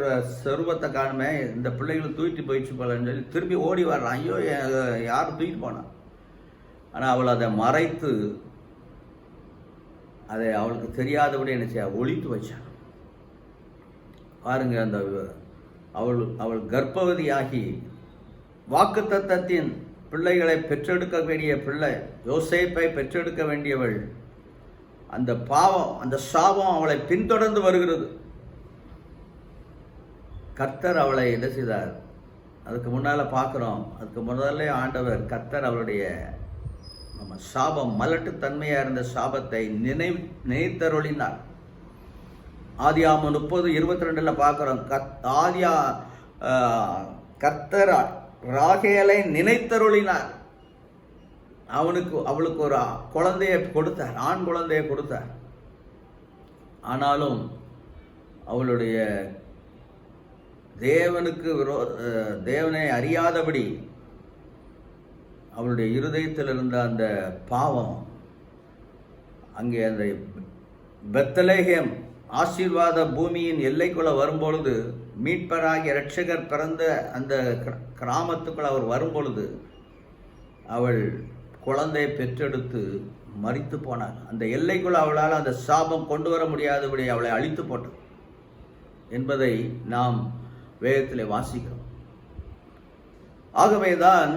சொரூபத்தை காணுமே, இந்த பிள்ளைகளும் தூக்கிட்டு போயிடுச்சு போலன்னு சொல்லி திரும்பி ஓடி வர்றான். ஐயோ, யாரும் தூக்கிட்டு போனான். ஆனால் அவள் அதை மறைத்து அதை அவளுக்கு தெரியாதபடி என்ன செய்ய ஒழித்து வச்சான். பாருங்க, அந்த அவள் கர்ப்பவதியாகி வாக்குத்தத்தத்தின் பிள்ளைகளை பெற்றெடுக்க வேண்டிய பிள்ளை யோசேப்பை பெற்றெடுக்க வேண்டியவள், அந்த பாவம், அந்த சாபம் அவளை பின்தொடர்ந்து வருகிறது. கர்த்தர் அவளை என்ன செய்தார், அதுக்கு முன்னால் பார்க்குறோம். அதுக்கு முதல்ல ஆண்டவர் கர்த்தர் அவளுடைய சாபம், மலட்டுத்தன்மையாக இருந்த சாபத்தை நினைத்தருளினார். ஆதியாகமம் 30:22 பார்க்குறோம். கர்த்தர் ராகேலை நினைத்தருளினார். அவளுக்கு ஒரு குழந்தையை கொடுத்தார், ஆண் குழந்தையை கொடுத்தார். ஆனாலும் அவளுடைய தேவனை அறியாதபடி அவளுடைய இருதயத்தில் இருந்த அந்த பாவம் அங்கே அந்த பெத்லகேம் ஆசீர்வாத பூமியின் எல்லைக்குள்ள வரும்பொழுது, மீட்பராகிய இரட்சகர் பிறந்த அந்த கிராமத்துக்குள் அவர் வரும்பொழுது அவள் குழந்தையை பெற்றெடுத்து மரித்து போனார். அந்த எல்லைக்குள் அவளால் அந்த சாபம் கொண்டு வர முடியாதபடி அவளை அழித்து போட்டார் என்பதை நாம் வேதத்திலே வாசிக்கிறோம். ஆகவேதான்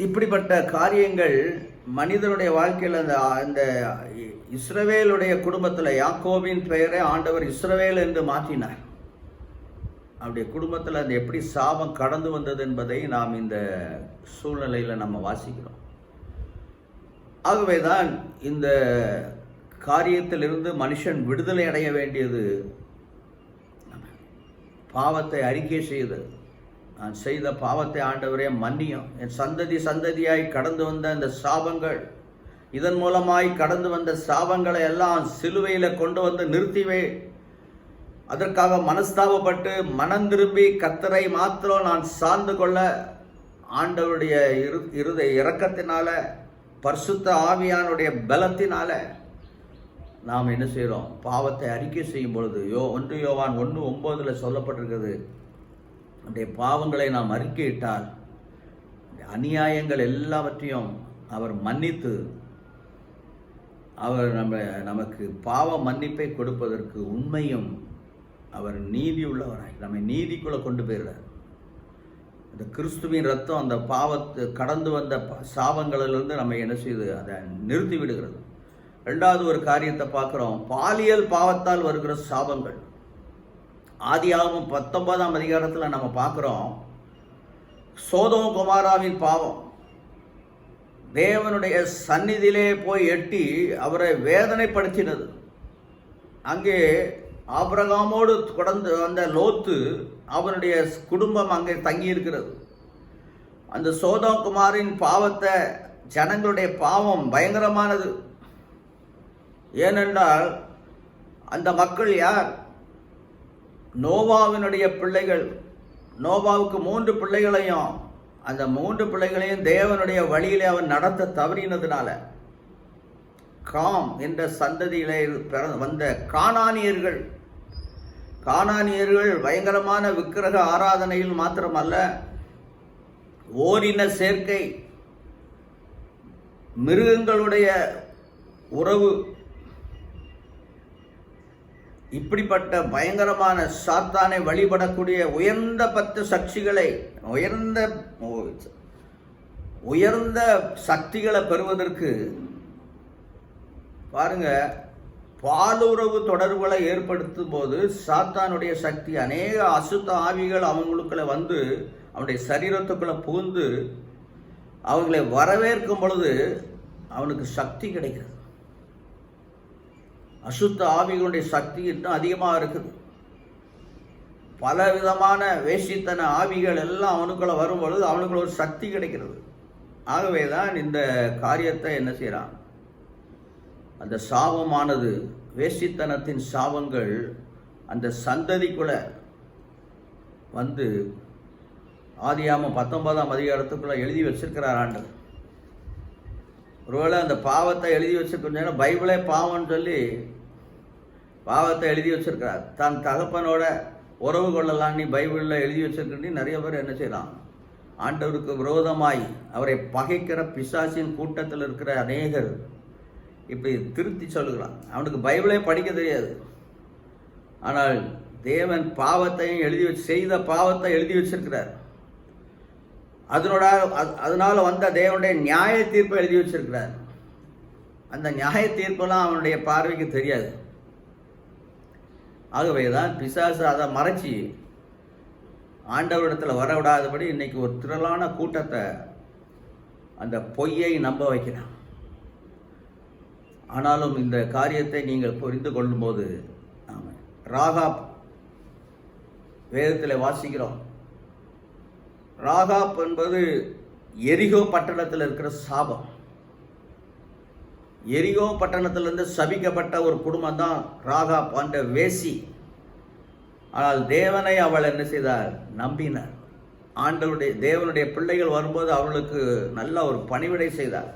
இப்படிப்பட்ட காரியங்கள் மனிதனுடைய வாழ்க்கையில் அந்த இஸ்ரவேலுடைய குடும்பத்தில் யாக்கோபின் பெயரை ஆண்டவர் இஸ்ரவேல் என்று மாற்றினார். அவருடைய குடும்பத்தில் அந்த எப்படி சாபம் கடந்து வந்தது என்பதை நாம் இந்த சூழ்நிலையில் நம்ம வாசிக்கிறோம். ஆகவேதான் இந்த காரியத்திலிருந்து மனுஷன் விடுதலை அடைய வேண்டியது பாவத்தை அறிக்கை செய்து, நான் செய்த பாவத்தை ஆண்டவரே மன்னியும், என் சந்ததியாய் கடந்து வந்த அந்த சாபங்கள், இதன் மூலமாய் கடந்து வந்த சாபங்களை எல்லாம் சிலுவையில் கொண்டு வந்து நிறுத்திவே, அதற்காக மனஸ்தாபப்பட்டு மனம் திரும்பி கர்த்தரை மாத்திரம் நான் சார்ந்து கொள்ள ஆண்டவருடைய இரக்கத்தினால, பரிசுத்த ஆவியானுடைய பலத்தினால நாம் என்ன செய்கிறோம், பாவத்தை அறிக்கை செய்யும் பொழுது 1 யோவான் 1:9 சொல்லப்பட்டிருக்கிறது, நம்முடைய பாவங்களை நாம் அறிக்கையிட்டால் அநியாயங்கள் எல்லாவற்றையும் அவர் மன்னித்து அவர் நமக்கு பாவ மன்னிப்பை கொடுப்பதற்கு உண்மையும் அவர் நீதி உள்ளவராய் நம்மை நீதிக்குள்ள கொண்டு போயிடுறார். அந்த கிறிஸ்துவின் ரத்தம் அந்த பாவத்தை கடந்து வந்த சாபங்களிலிருந்து நம்ம என்ன செய்து அதை நிறுத்தி விடுகிறது. ரெண்டாவது ஒரு காரியத்தை பார்க்குறோம், பாலியல் பாவத்தால் வருகிற சாபங்கள். ஆதியாகமம் 19ஆம் அதிகாரத்தில் நம்ம பார்க்குறோம், சோதோம் கொமாராவின் பாவம் தேவனுடைய சந்நிதியிலே போய் எட்டி அவரை வேதனைப்படுத்தினது. அங்கே ஆபிரகாமோடு கடந்து வந்த லோத்து, அவனுடைய குடும்பம் அங்கே தங்கி இருக்கிறது. அந்த சோதோம் குமாரின் பாவத்தை ஜனங்களுடைய பாவம் பயங்கரமானது. ஏனென்றால் அந்த மக்கள் யார்? நோவாவினுடைய பிள்ளைகள். நோவாவுக்கு 3 பிள்ளைகளையும், அந்த 3 பிள்ளைகளையும் தேவனுடைய வழியிலே அவன் நடத்த தவறினதுனால காம் என்ற சந்ததியிலே வந்த கானானியர்கள் பயங்கரமான விக்கிரக ஆராதனையில் மாத்திரமல்ல, ஓரின சேர்க்கை, மிருகங்களுடைய உறவு, இப்படிப்பட்ட பயங்கரமான சாத்தானை வழிபடக்கூடிய உயர்ந்த 10 சக்திகளை, உயர்ந்த சக்திகளை பெறுவதற்கு பாருங்க, பாலுறவு தொடர்புகளை ஏற்படுத்தும் போது சாத்தானுடைய சக்தி, அநேக அசுத்த ஆவிகள் அவங்களுக்குள்ள வந்து அவனுடைய சரீரத்துக்குள்ள புகுந்து அவங்களை வரவேற்கும் பொழுது அவனுக்கு சக்தி கிடைக்கிறது. அசுத்த ஆவிகளுடைய சக்தி இன்னும் அதிகமாக இருக்குது. பல விதமான வேசித்தன ஆவிகள் எல்லாம் அவனுக்குள்ள வரும் பொழுது அவனுக்குள்ள ஒரு சக்தி கிடைக்கிறது. ஆகவே தான் இந்த காரியத்தை என்ன செய்யறான்? அந்த சாபமானது, வேசித்தனத்தின் சாபங்கள் அந்த சந்ததிக்குள்ள வந்து ஆதியாகமம் 19ஆம் அதிகாரத்துக்குள்ள எழுதி வச்சிருக்கிறார் ஆண்டவர். ஒருவேளை அந்த பாவத்தை எழுதி வச்சிருக்கோம், பைபிளே பாவம்னு சொல்லி பாவத்தை எழுதி வச்சிருக்கிறார். தான் தகப்பனோட உறவு கொள்ளலாம் நீ பைபிளில் எழுதி வச்சிருக்கி நிறைய பேர் என்ன செய்யலாம்? ஆண்டவருக்கு விரோதமாய் அவரை பகைக்கிற பிசாசின் கூட்டத்தில் இருக்கிற அநேகர் இப்படி திருத்தி சொல்லுகிறான். அவனுக்கு பைபிளே படிக்க தெரியாது. ஆனால் தேவன் பாவத்தையும் செய்த பாவத்தை எழுதி வச்சிருக்கிறார். அதனால வந்த தேவனுடைய நியாய தீர்ப்பை எழுதி வச்சிருக்கிறார். அந்த நியாய தீர்ப்பெல்லாம் அவனுடைய பார்வைக்கு தெரியாது. ஆகவேதான் பிசாசு அதை மறைச்சி ஆண்டவரிடத்தில் வரவிடாதபடி இன்னைக்கு ஒரு திரளான கூட்டத்தை அந்த பொய்யை நம்ப வைக்கிறான். ஆனாலும் இந்த காரியத்தை நீங்கள் புரிந்து கொள்ளும்போது, ராகாப் வேதத்தில் வாசிக்கிறோம். ராகாப் என்பது எரிகோ பட்டணத்தில் இருக்கிற சாபம். எரிகோ பட்டணத்திலிருந்து சபிக்கப்பட்ட ஒரு குடும்பம் தான் ராகாப் என்ற வேசி. ஆனால் தேவனை அவள் என்ன செய்தார்? நம்பினார். தேவனுடைய பிள்ளைகள் வரும்போது அவளுக்கு நல்ல ஒரு பணிவிடை செய்தார்.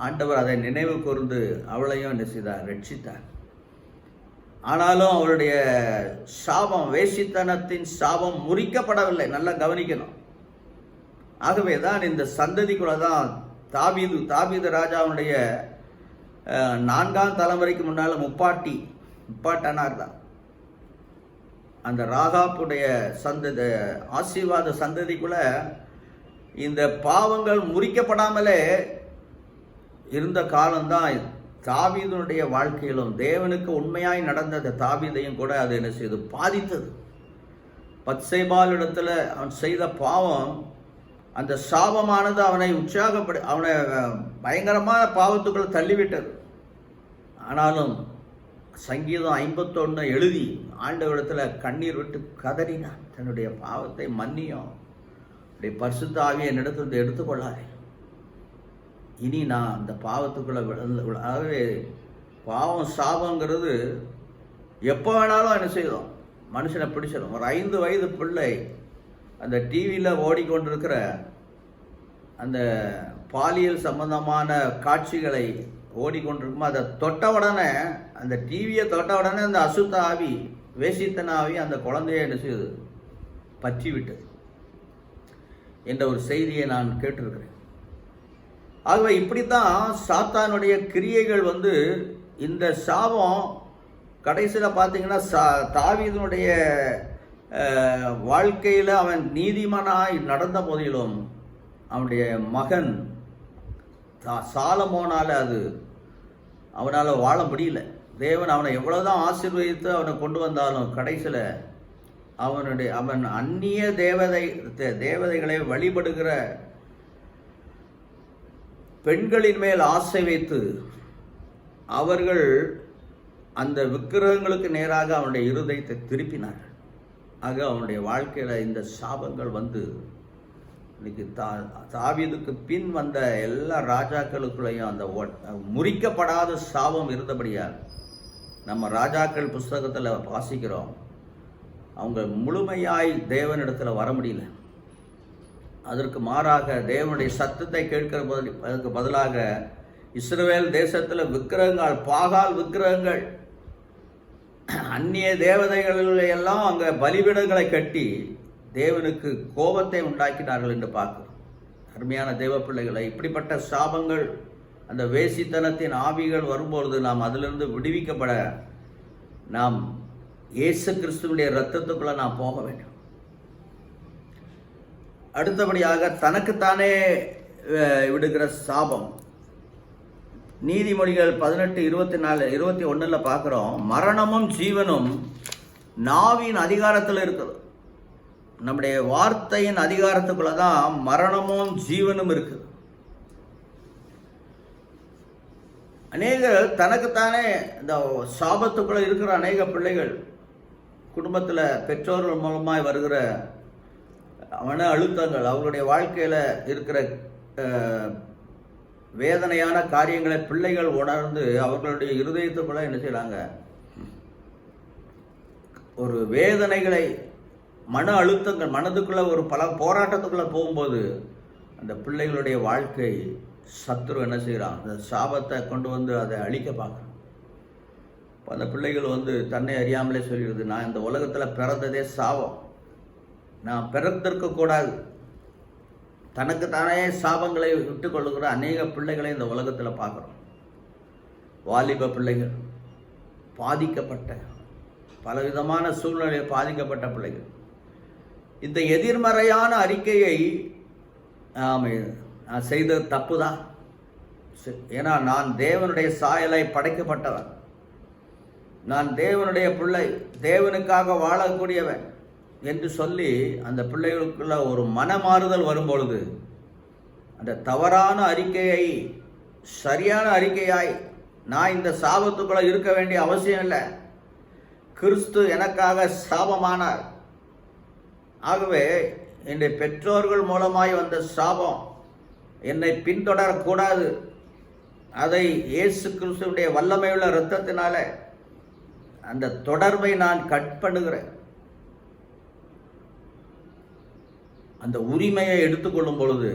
ஆண்டவர் அதை நினைவு கூர்ந்து அவளையும் என்ன செய்தார்? ரட்சித்தார். ஆனாலும் அவளுடைய சாபம், வேசித்தனத்தின் சாபம் முறிக்கப்படவில்லை. நல்லா கவனிக்கணும். ஆகவே தான் இந்த சந்ததிக்குள்ள தான் தாவீது ராஜாவுடைய 4ஆம் தலைமுறைக்கு முன்னால் முப்பாட்டனார் தான் அந்த ராகாப்புடைய ஆசீர்வாத சந்ததிக்குள்ள இந்த பாவங்கள் முறிக்கப்படாமலே இருந்த காலம்தான் தாவீதுடைய வாழ்க்கையிலும் தேவனுக்கு உண்மையாய் நடந்த தாவீதையும் கூட அது என்ன செய்து பாதித்தது. பத்சேபால் இடத்துல அவன் செய்த பாவம், அந்த சாபமானது அவனை அவனை பயங்கரமான பாவத்துக்குள்ள தள்ளிவிட்டது. ஆனாலும் சங்கீதம் 51 எழுதி ஆண்டவரிடத்தில் கண்ணீர் விட்டு கதறினான், தன்னுடைய பாவத்தை மன்னியும், அப்படி பரிசுத்த ஆவியை என்னிடத்தில் எடுத்துக்கொள்ளாதே, இனி நான் அந்த பாவத்துக்குள்ள. ஆகவே பாவம் சாபங்கிறது எப்போ வேணாலும் என்ன செய்யும்? மனுஷனை பிடிச்சிடும். ஒரு 5 வயது பிள்ளை அந்த டிவியில் ஓடிக்கொண்டிருக்கிற அந்த பாலியல் சம்பந்தமான காட்சிகளை ஓடிக்கொண்டிருக்கும், அதை தொட்ட உடனே, அந்த டிவியை தொட்ட உடனே அந்த அசுத்த ஆவி, வேசித்தன ஆவி அந்த குழந்தைய என்ன செய்யுது? பற்றி விட்டது என்ற ஒரு செய்தியை நான் கேட்டிருக்கிறேன். ஆகவே இப்படித்தான் சாத்தானுடைய கிரியைகள் வந்து இந்த சாபம் கடைசியில் பார்த்தீங்கன்னா தாவீதுனுடைய வாழ்க்கையில் அவன் நீதிமானாய் நடந்த போதிலும் அவனுடைய மகன் சாலமோனால் அவனால் வாழ முடியல. தேவன் அவனை எவ்வளோதான் ஆசீர்வதித்து அவனை கொண்டு வந்தாலும் கடைசியில் அவன் அந்நிய தேவதைகளை வழிபடுகிற பெண்களின் மேல் ஆசை வைத்து அவர்கள் அந்த விக்கிரகங்களுக்கு நேராக அவனுடைய இருதயத்தை திருப்பினார்கள். ஆக அவனுடைய வாழ்க்கையில் இந்த சாபங்கள் வந்து இன்னைக்கு தாவீதுக்கு பின் வந்த எல்லா ராஜாக்களுக்குள்ளேயும் அந்த முறிக்கப்படாத சாபம் இருந்தபடியால் நம்ம ராஜாக்கள் புஸ்தகத்தில் வாசிக்கிறோம், அவங்க முழுமையாய் தேவனிடத்தில் வர முடியல. அதற்கு மாறாக தேவனுடைய சத்தத்தை கேட்கிறதுக்கு பதிலாக இஸ்ரவேல் தேசத்தில் விக்கிரகங்கள், பாகால் விக்கிரகங்கள், அந்நிய தேவதைகளில் எல்லாம் அங்கே பலிபீடங்களை கட்டி தேவனுக்கு கோபத்தை உண்டாக்கினார்கள் என்று பார்க்கிறோம். அருமையான தேவ பிள்ளைகளை, இப்படிப்பட்ட சாபங்கள், அந்த வேசித்தனத்தின் ஆவிகள் வரும்பொழுது நாம் அதிலிருந்து விடுவிக்கப்பட நாம் இயேசு கிறிஸ்துவுடைய இரத்தத்துக்குள்ள நாம் போக வேண்டும். அடுத்தபடியாக தனக்குத்தானே விடுகிற சாபம். நீதிமொழிகள் 18:24-21 பார்க்குறோம், மரணமும் ஜீவனும் நாவின் அதிகாரத்தில் இருக்குது. நம்முடைய வார்த்தையின் அதிகாரத்துக்குள்ள தான் மரணமும் ஜீவனும் இருக்குது. அநேகர் தனக்குத்தானே இந்த சாபத்துக்குள்ள இருக்கிற அநேக பிள்ளைகள் குடும்பத்தில் பெற்றோர்கள் மூலமாய் வருகிற மன அழுத்தங்கள், அவர்களுடைய வாழ்க்கையில் இருக்கிற வேதனையான காரியங்களை பிள்ளைகள் உணர்ந்து அவர்களுடைய இருதயத்துக்குள்ள என்ன செய்யறாங்க, ஒரு வேதனைகளை, மன அழுத்தங்கள், மனதுக்குள்ள ஒரு பல போராட்டத்துக்குள்ள போகும்போது அந்த பிள்ளைகளுடைய வாழ்க்கை சத்துரு என்ன செய்கிறான், அந்த சாபத்தை கொண்டு வந்து அதை அழிக்க பார்க்குறான். இப்போ அந்த பிள்ளைகள் தன்னை அறியாமலே சொல்லிடுது, நான் இந்த உலகத்தில் பிறந்ததே சாபம், நான் பிறந்திருக்கக்கூடாது. தனக்கு தானே சாபங்களை விட்டு கொள்ளுகிற அநேக பிள்ளைகளை இந்த உலகத்தில் பார்க்குறோம். வாலிப பிள்ளைகள், பாதிக்கப்பட்ட, பலவிதமான சூழ்நிலையில் பாதிக்கப்பட்ட பிள்ளைகள் இந்த எதிர்மறையான அறிக்கையை நான் செய்தது தப்பு தான், ஏன்னா நான் தேவனுடைய சாயலை படைக்கப்பட்டவன், நான் தேவனுடைய பிள்ளை, தேவனுக்காக வாழக்கூடியவன் என்று சொல்லி அந்த பிள்ளைகளுக்குள்ள ஒரு மனமாறுதல் வரும்பொழுது அந்த தவறான அறிக்கையை சரியான அறிக்கையாய், நான் இந்த சாபத்துக்குள்ள இருக்க வேண்டிய அவசியம் இல்லை, கிறிஸ்து எனக்காக சாபமானார், ஆகவே என்னுடைய பெற்றோர்கள் மூலமாய் வந்த சாபம் என்னை பின்தொடரக்கூடாது, அதை இயேசு கிறிஸ்துவுடைய வல்லமையுள்ள இரத்தத்தினால அந்த தொடர்பை நான் கட் பண்ணுகிறேன். அந்த உரிமையை எடுத்துக்கொள்ளும் பொழுது,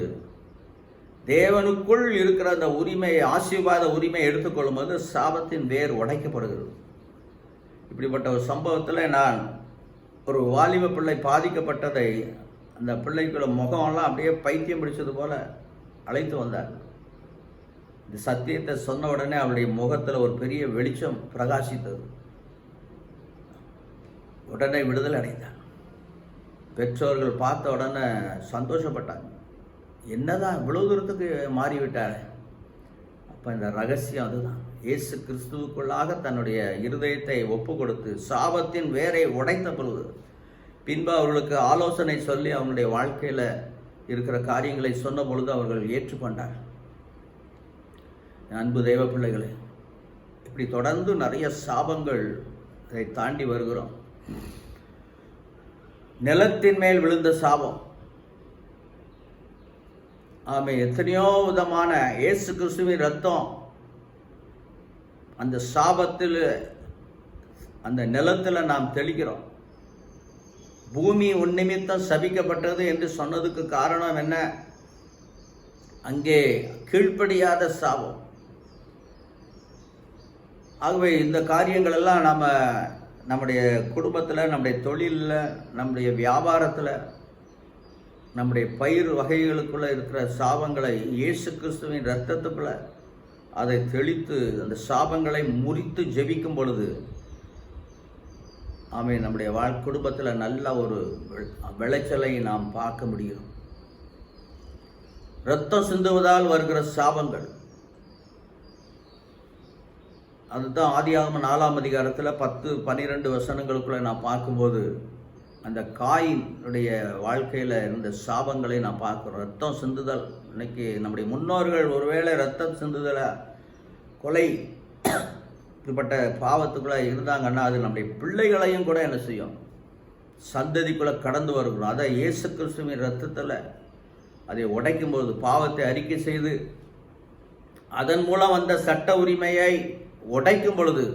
தேவனுக்குள் இருக்கிற அந்த உரிமையை, ஆசீர்வாத உரிமையை எடுத்துக்கொள்ளும் போது சாபத்தின் வேர் உடைக்கப்படுகிறது. இப்படிப்பட்ட ஒரு சம்பவத்தில் நான் ஒரு வாலிப பிள்ளை பாதிக்கப்பட்டதை, அந்த பிள்ளைக்குள்ள முகமெல்லாம் அப்படியே பைத்தியம் பிடிச்சது போல அழைத்து வந்தார். இந்த சத்தியத்தை சொன்ன உடனே அவருடைய முகத்தில் ஒரு பெரிய வெளிச்சம் பிரகாசித்தது. உடனே விடுதலை அடைந்தார். பெற்றோர்கள் பார்த்த உடனே சந்தோஷப்பட்டாங்க, என்னதான் இவ்வளவு தூரத்துக்கு மாறிவிட்டார். அப்போ இந்த ரகசியம் அதுதான், இயேசு கிறிஸ்துவுக்குள்ளாக தன்னுடைய இருதயத்தை ஒப்பு கொடுத்து சாபத்தின் வேரை உடைத்த பொழுது பின்பு அவர்களுக்கு ஆலோசனை சொல்லி அவங்களுடைய வாழ்க்கையில் இருக்கிற காரியங்களை சொன்ன பொழுது அவர்கள் ஏற்றுக்கொண்டார். அன்பு தெய்வ பிள்ளைகளே, இப்படி தொடர்ந்து நிறைய சாபங்கள் அதை தாண்டி வருகிறோம். நிலத்தின் மேல் விழுந்த சாபம், எத்தனையோ விதமான இயேசு கிறிஸ்துவின் இரத்தம் அந்த சாபத்தில், அந்த நிலத்தில் நாம் தெளிக்கிறோம். பூமி உன் நிமித்தம் சபிக்கப்பட்டது என்று சொன்னதுக்கு காரணம் என்ன? அங்கே கீழ்ப்படியாத சாபம். ஆகவே இந்த காரியங்கள் எல்லாம் நம்முடைய குடும்பத்தில், நம்முடைய தொழிலில், நம்முடைய வியாபாரத்தில், நம்முடைய பயிர் வகைகளுக்குள்ளே இருக்கிற சாபங்களை இயேசு கிறிஸ்துவின் இரத்தத்துக்குள்ளே அதை தெளித்து அந்த சாபங்களை முறித்து ஜெபிக்கும் பொழுது நம்முடைய குடும்பத்தில் நல்ல ஒரு விளைச்சலை நாம் பார்க்க முடியும். இரத்தம் சிந்துவதால் வருகிற சாபங்கள், அதுதான் ஆதியாகமம் 4ஆம் அதிகாரத்தில் 10-12 வசனங்களுக்குள்ளே நான் பார்க்கும்போது அந்த காயினுடைய வாழ்க்கையில் இருந்த சாபங்களை நான் பார்க்குறோம். ரத்தம் சிந்துதல், இன்னைக்கு நம்முடைய முன்னோர்கள் ஒருவேளை ரத்தம் சிந்துதலை, கொலை, இப்படிப்பட்ட பாவத்துக்குள்ளே இருந்தாங்கன்னா அது நம்முடைய பிள்ளைகளையும் கூட என்ன செய்யும், சந்ததிக்குள்ளே கடந்து வருகிறோம். அதை இயேசு கிறிஸ்துவின் ரத்தத்தில் அதை உடைக்கும் பொழுது, பாவத்தை அறிக்கை செய்து அதன் மூலம் வந்த சட்ட உரிமையை உடைக்கும் பொழுது,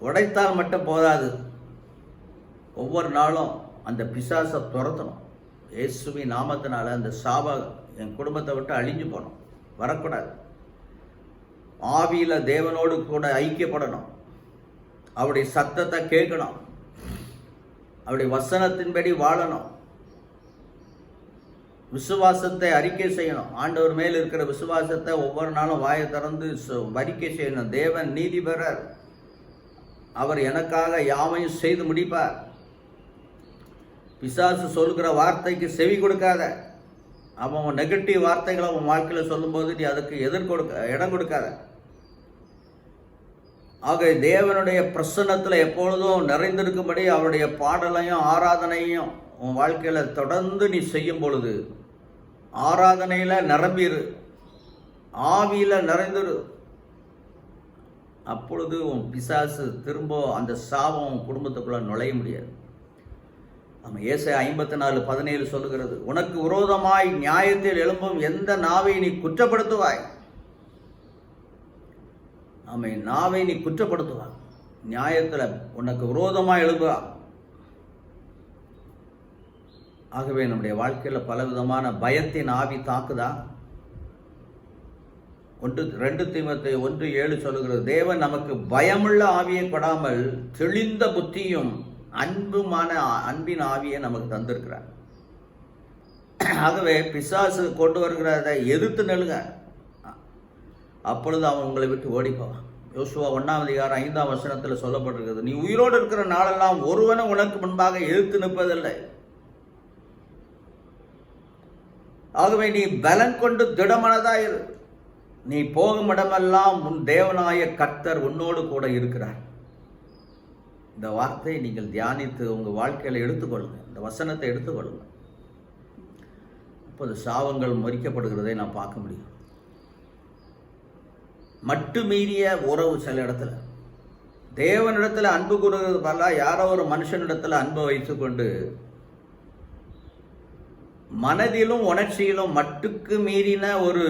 உடைத்தால் மட்டும் போதாது, ஒவ்வொரு நாளும் அந்த பிசாசை துரத்தணும். இயேசுவின் நாமத்தினால அந்த சாபம் என் குடும்பத்தை விட்டு அழிஞ்சு போகணும், வரக்கூடாது. ஆவியில தேவனோடு கூட ஐக்கியப்படணும், அவருடைய சத்தத்தை கேட்கணும், அவருடைய வசனத்தின்படி வாழணும், விசுவாசத்தை அறிக்கை செய்யணும். ஆண்டவர் மேல் இருக்கிற விசுவாசத்தை ஒவ்வொரு நாளும் வாயை திறந்து அறிக்கை செய்யணும். தேவன் நீதிபரர், அவர் எனக்காக யாவையும் செய்து முடிப்பார். பிசாசு சொல்கிற வார்த்தைக்கு செவி கொடுக்காத. அவன் நெகட்டிவ் வார்த்தைகளை அவன் வாழ்க்கையில் சொல்லும்போது நீ அதுக்கு இடம் கொடுக்காத. ஆக தேவனுடைய பிரசன்னத்தில் எப்பொழுதும் நிறைந்திருக்கும்படி அவருடைய பாடலையும் ஆராதனையும் உன் வாழ்க்கையில் தொடர்ந்து நீ செய்யும் பொழுது, ஆராதனையில் நிரம்பிரு, ஆவியில் நிறைந்திரு. அப்பொழுது உன் பிசாசு திரும்ப அந்த சாபம் உன் குடும்பத்துக்குள்ள நுழைய முடியாது. நம்ம ஏசாயா 54:17 சொல்லுகிறது, உனக்கு விரோதமாய் நியாயத்தில் எழும்பும் எந்த நாவை நீ குற்றப்படுத்துவாய். ஆமை, நாவை நீ குற்றப்படுத்துவாய். நியாயத்தில் உனக்கு விரோதமாக எழும்புவா. ஆகவே நம்முடைய வாழ்க்கையில் பலவிதமான பயத்தின் ஆவி தாக்குதா. 2 தீமோத்தேயு 1:7 சொல்லுகிறது, தேவன் நமக்கு பயமுள்ள ஆவியை கொடாமல் தெளிந்த புத்தியும் அன்பின் ஆவியை நமக்கு தந்திருக்கிறார். ஆகவே பிசாசு கொண்டு வருகிறதை எதிர்த்து நெழுங்க, அப்பொழுது அவன் உங்களை விட்டு ஓடிப்போவான். யோசுவா 1:5 சொல்லப்பட்டிருக்கிறது, நீ உயிரோடு இருக்கிற நாளெல்லாம் ஒருவனும் உனக்கு முன்பாக எதிர்த்து நிற்பதில்லை. ஆகவே நீ பலன் கொண்டு திடமனதாயிரு. நீ போகும் இடமெல்லாம் உன் தேவனாய கர்த்தர் உன்னோடு கூட இருக்கிறார். இந்த வார்த்தையை நீங்கள் தியானித்து உங்கள் வாழ்க்கையில் எடுத்துக்கொள்ளுங்க, இந்த வசனத்தை எடுத்துக்கொள்ளுங்க. இப்போது சாபங்கள் மறிக்கப்படுகிறதை நான் பார்க்க முடியும். மட்டு மீறிய உறவு சில இடத்துல தேவனிடத்தில் அன்பு கூறுகிறது பல, யாரோ ஒரு மனுஷனிடத்தில் அன்பை வைத்துக்கொண்டு மனதிலும் உணர்ச்சியிலும் மட்டுக்கு மீறின ஒரு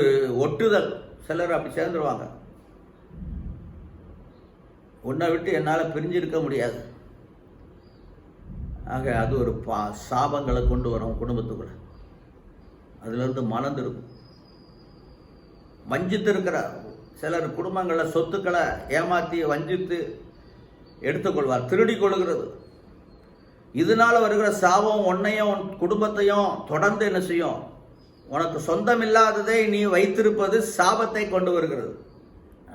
ஒட்டுதல். சிலர் அப்படி சேர்ந்துருவாங்க. உன்னை விட்டு என்னால் பிரிஞ்சிருக்க முடியாது. ஆக அது ஒரு சாபங்களை கொண்டு வரும் குடும்பத்துக்குள்ள. அதுலேருந்து மனந்திருக்கும். வஞ்சித்து இருக்கிற சிலர் குடும்பங்களில் சொத்துக்களை ஏமாற்றி வஞ்சித்து எடுத்துக்கொள்வார், திருடி கொள்கிறது. இதனால் வருகிற சாபம் உன்னையும் உன் குடும்பத்தையும் தொடர்ந்து என்ன செய்யும்? உனக்கு சொந்தம் இல்லாததை நீ வைத்திருப்பது சாபத்தை கொண்டு வருகிறது.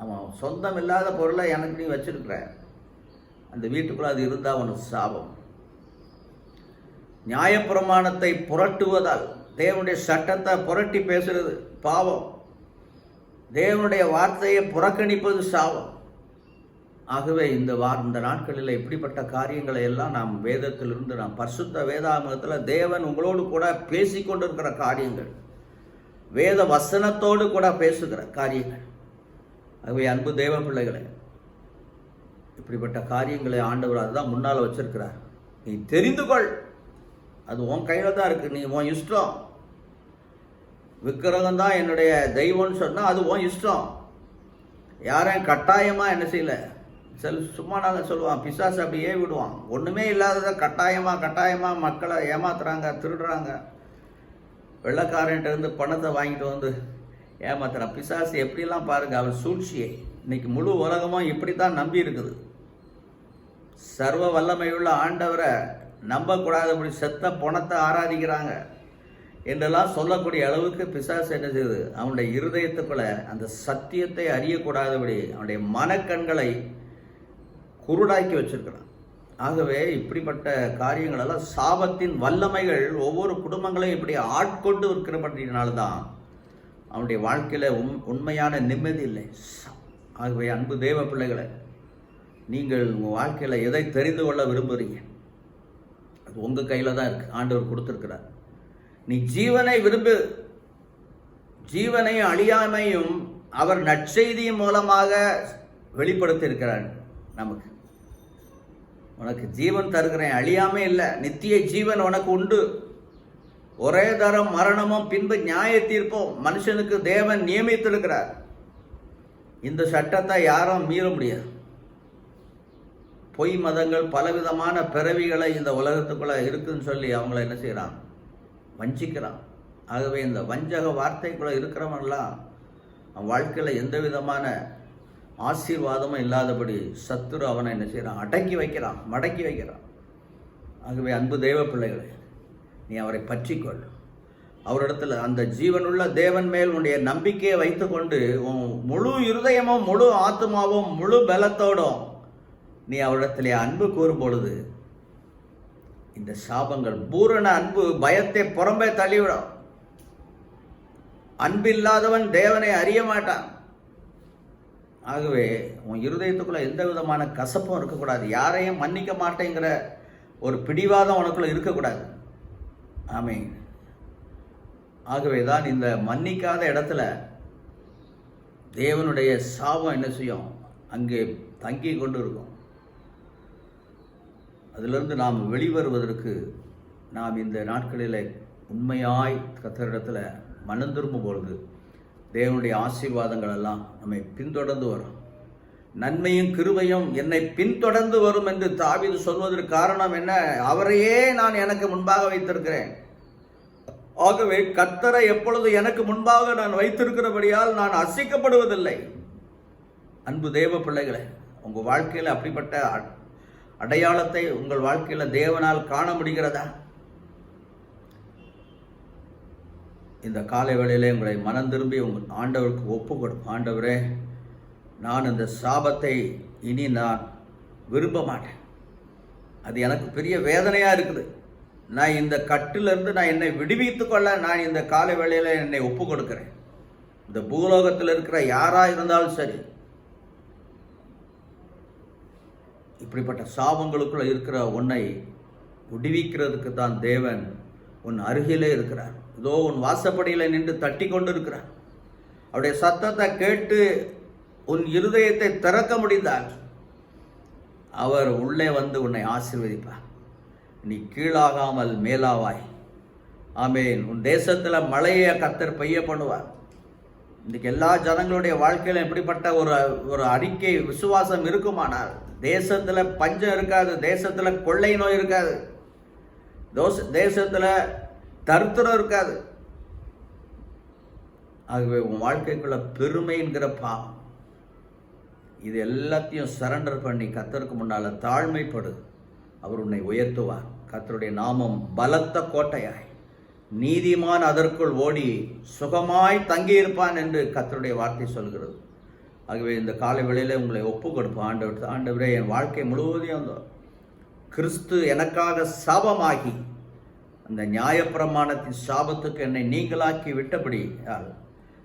ஆமாம், சொந்தம் இல்லாத பொருளை எனக்கு நீ வச்சிருக்கிற, அந்த வீட்டுக்குள்ள அது இருந்தால் உனக்கு சாபம். நியாயப்பிரமாணத்தை புரட்டுவதால், தேவனுடைய சட்டத்தை புரட்டி பேசுறது பாவம். தேவனுடைய வார்த்தையை புறக்கணிப்பது சாபம். ஆகவே இந்த நாட்களில் இப்படிப்பட்ட காரியங்களை எல்லாம் நாம் வேதத்திலிருந்து, நாம் பரிசுத்த வேதாகமத்தில் தேவன் உங்களோடு கூட பேசிக்கொண்டிருக்கிற காரியங்கள், வேத வசனத்தோடு கூட பேசுகிற காரியங்கள். ஆகவே அன்பு தேவ பிள்ளைகளே, இப்படிப்பட்ட காரியங்களை ஆண்டவர் அதுதான் முன்னால் வச்சிருக்கிறார். நீ தெரிந்து கொள், அது உன் கையில் தான் இருக்கு. நீ உன் இஷ்டம். விக்கிரகம் தான் என்னுடைய தெய்வம்னு சொன்னால் அது உன் இஷ்டம். யாரையும் கட்டாயமாக என்ன செய்யலை. சும்மா நாங்கள் சொல்லுவான், பிசாசு அப்படியே விடுவான். ஒன்றுமே இல்லாததை கட்டாயமாக மக்களை ஏமாத்துறாங்க, திருடுறாங்க. வெள்ளைக்காரன்ட்டு இருந்து பணத்தை வாங்கிட்டு வந்து ஏமாத்துறான். பிசாசு எப்படிலாம் பாருங்க, அவன் சூழ்ச்சியை. இன்னைக்கு முழு உலகமும் இப்படி தான் நம்பி இருக்குது. சர்வ வல்லமையுள்ள ஆண்டவரை நம்பக்கூடாதபடி செத்த பணத்தை ஆராதிக்கிறாங்க என்றெல்லாம் சொல்லக்கூடிய அளவுக்கு பிசாசு என்ன செய்யுது? அவனுடைய இருதயத்துக்குள்ள அந்த சத்தியத்தை அறியக்கூடாதபடி அவனுடைய மனக்கண்களை குருடாக்கி வச்சிருக்கிறான். ஆகவே இப்படிப்பட்ட காரியங்களெல்லாம் சாபத்தின் வல்லமைகள் ஒவ்வொரு குடும்பங்களையும் இப்படி ஆட்கொண்டு இருக்கிறபடினால்தான் அவனுடைய வாழ்க்கையில் உண்மையான நிம்மதி இல்லை. ஆகவே அன்பு தேவ பிள்ளைகளை, நீங்கள் உங்கள் வாழ்க்கையில் எதை தெரிந்து கொள்ள விரும்புகிறீங்க? அது உங்கள் கையில் தான் இருக்குது. ஆண்டவர் கொடுத்துருக்கிறார். நீ ஜீவனை விரும்பு. ஜீவனையும் அழியாமையும் அவர் நற்செய்தியின் மூலமாக வெளிப்படுத்தி இருக்கிறார். நமக்கு உனக்கு ஜீவன் தருகிறேன், அழியாமே இல்லை, நித்திய ஜீவன் உனக்கு உண்டு. ஒரே தரம் மரணமும் பின்பு நியாய தீர்ப்பும் மனுஷனுக்கு தேவன் நியமித்திருக்கிறார். இந்த சட்டத்தை யாரும் மீற முடியாது. பொய் மதங்கள் பலவிதமான பிறவிகளை இந்த உலகத்துக்குள்ள இருக்குன்னு சொல்லி அவங்கள என்ன செய்யறான்? வஞ்சிக்கிறான். ஆகவே இந்த வஞ்சக வார்த்தைக்குள்ள இருக்கிறவங்களாம் அவன் வாழ்க்கையில் எந்த விதமான ஆசீர்வாதமும் இல்லாதபடி சத்துரு அவனை என்ன செய்யறான்? அடக்கி வைக்கிறான், மடக்கி வைக்கிறான். ஆகவே அன்பு தேவ பிள்ளைகளே, நீ அவரை பற்றிக்கொள். அவரிடத்துல அந்த ஜீவனுள்ள தேவன் மேல் உன்னுடைய நம்பிக்கையை வைத்துக்கொண்டு உன் முழு இருதயமும் முழு ஆத்மாவும் முழு பலத்தோடும் நீ அவரிடத்திலே அன்பு கூறும் பொழுது இந்த சாபங்கள் பூரண அன்பு பயத்தை புறம்பே தள்ளிவிடும். அன்பில்லாதவன் தேவனை அறிய மாட்டான். ஆகவே உன் இருதயத்துக்குள்ள எந்த விதமான கசப்பும் இருக்கக்கூடாது. யாரையும் மன்னிக்க மாட்டேங்கிற ஒரு பிடிவாதம் உனக்குள்ள இருக்கக்கூடாது. ஆமென். ஆகவே தான் இந்த மன்னிக்காத இடத்துல தேவனுடைய சாபம் என்ன செய்யும்? அங்கே தங்கி கொண்டு இருக்கும். அதிலிருந்து நாம் வெளிவருவதற்கு நாம் இந்த நாட்களில் உண்மையாய் கர்த்தரிடத்தில் மனம் திரும்பும் பொழுது தேவனுடைய ஆசீர்வாதங்கள் எல்லாம் நம்மை பின்தொடர்ந்து வரும். நன்மையும் கிருபையும் என்னை பின்தொடர்ந்து வரும் என்று தாவீது சொல்வதற்கு காரணம் என்ன? அவரையே நான் எனக்கு முன்பாக வைத்திருக்கிறேன். ஆகவே கர்த்தரை எப்பொழுது எனக்கு முன்பாக நான் வைத்திருக்கிறபடியால் நான் அசைக்கப்படுவதில்லை. அன்பு தேவ பிள்ளைகளே, உங்கள் வாழ்க்கையில் அப்படிப்பட்ட அடையாளத்தை உங்கள் வாழ்க்கையில் தேவனால் காண முடிகிறதா? இந்த காலை வேளையிலே உங்களை மனம் திரும்பி உங்கள் ஆண்டவருக்கு ஒப்பு கொடுக்கும். ஆண்டவரே, நான் இந்த சாபத்தை இனி நான் விரும்ப மாட்டேன். அது எனக்கு பெரிய வேதனையாக இருக்குது. நான் இந்த கட்டிலிருந்து நான் என்னை விடுவித்து கொள்ள நான் இந்த காலை வேளையில் என்னை ஒப்பு கொடுக்கிறேன். இந்த பூலோகத்தில் இருக்கிற யாராக இருந்தாலும் சரி, இப்படிப்பட்ட சாபங்களுக்குள்ள இருக்கிற உன்னை விடுவிக்கிறதுக்கு தான் தேவன் உன் அருகிலே இருக்கிறார். இதோ உன் வாசப்படியில் நின்று தட்டி கொண்டு இருக்கிறார். அவருடைய சத்தத்தை கேட்டு உன் இருதயத்தை திறக்க முடிந்தால் அவர் உள்ளே வந்து உன்னை ஆசீர்வதிப்பார். நீ கீழாகாமல் மேலாவாய். ஆமென். உன் தேசத்தில் மழையை கர்த்தர் பெய்ய பண்ணுவார். இன்றைக்கு எல்லா ஜனங்களுடைய வாழ்க்கையிலும் எப்படிப்பட்ட ஒரு அறிக்கை விசுவாசம் இருக்குமானால் தேசத்தில் பஞ்சம் இருக்காது, தேசத்தில் கொள்ளை நோய் இருக்காது, தேசத்தில் தரித்திரம் இருக்காது. ஆகவே உன் வாழ்க்கைக்குள்ள பெருமை என்கிற பாவம் இது எல்லாத்தையும் சரண்டர் பண்ணி கர்த்தருக்கு முன்னால் தாழ்மைப்படு. அவர் உன்னை உயர்த்துவார். கர்த்தருடைய நாமம் பலத்த கோட்டையாய், நீதிமான் அதற்குள் ஓடி சுகமாய் தங்கியிருப்பான் என்று கர்த்தருடைய வார்த்தை சொல்கிறது. ஆகவே இந்த காலை வேளையில உங்களை ஒப்பு கொடுப்போம். ஆண்டவரே, என் வாழ்க்கை முழுவதையும் கிறிஸ்து எனக்காக சாபமாகி அந்த நியாயப்பிரமாணத்தின் சாபத்துக்கு என்னை நீங்களாக்கி விட்டபடி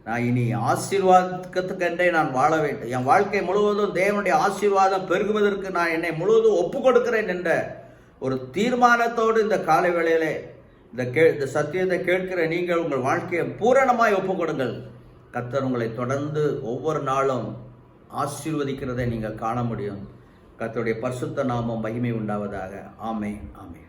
நான் இனி ஆசீர்வாதத்துக்கென்றே நான் வாழ வேண்டும். என் வாழ்க்கை முழுவதும் தேவனுடைய ஆசீர்வாதம் பெருகுவதற்கு நான் என்னை முழுவதும் ஒப்பு கொடுக்கிறேன் என்ற ஒரு தீர்மானத்தோடு இந்த காலை வேளையிலே இந்த சத்தியத்தை கேட்கிற நீங்கள் உங்கள் வாழ்க்கையை பூரணமாய் ஒப்பு கொடுங்கள். கர்த்தர் உங்களை தொடர்ந்து ஒவ்வொரு நாளும் ஆசீர்வதிக்கிறதை நீங்கள் காண முடியும். கர்த்தருடைய பரிசுத்த நாமம் மகிமை உண்டாவதாக. ஆமென், ஆமென்.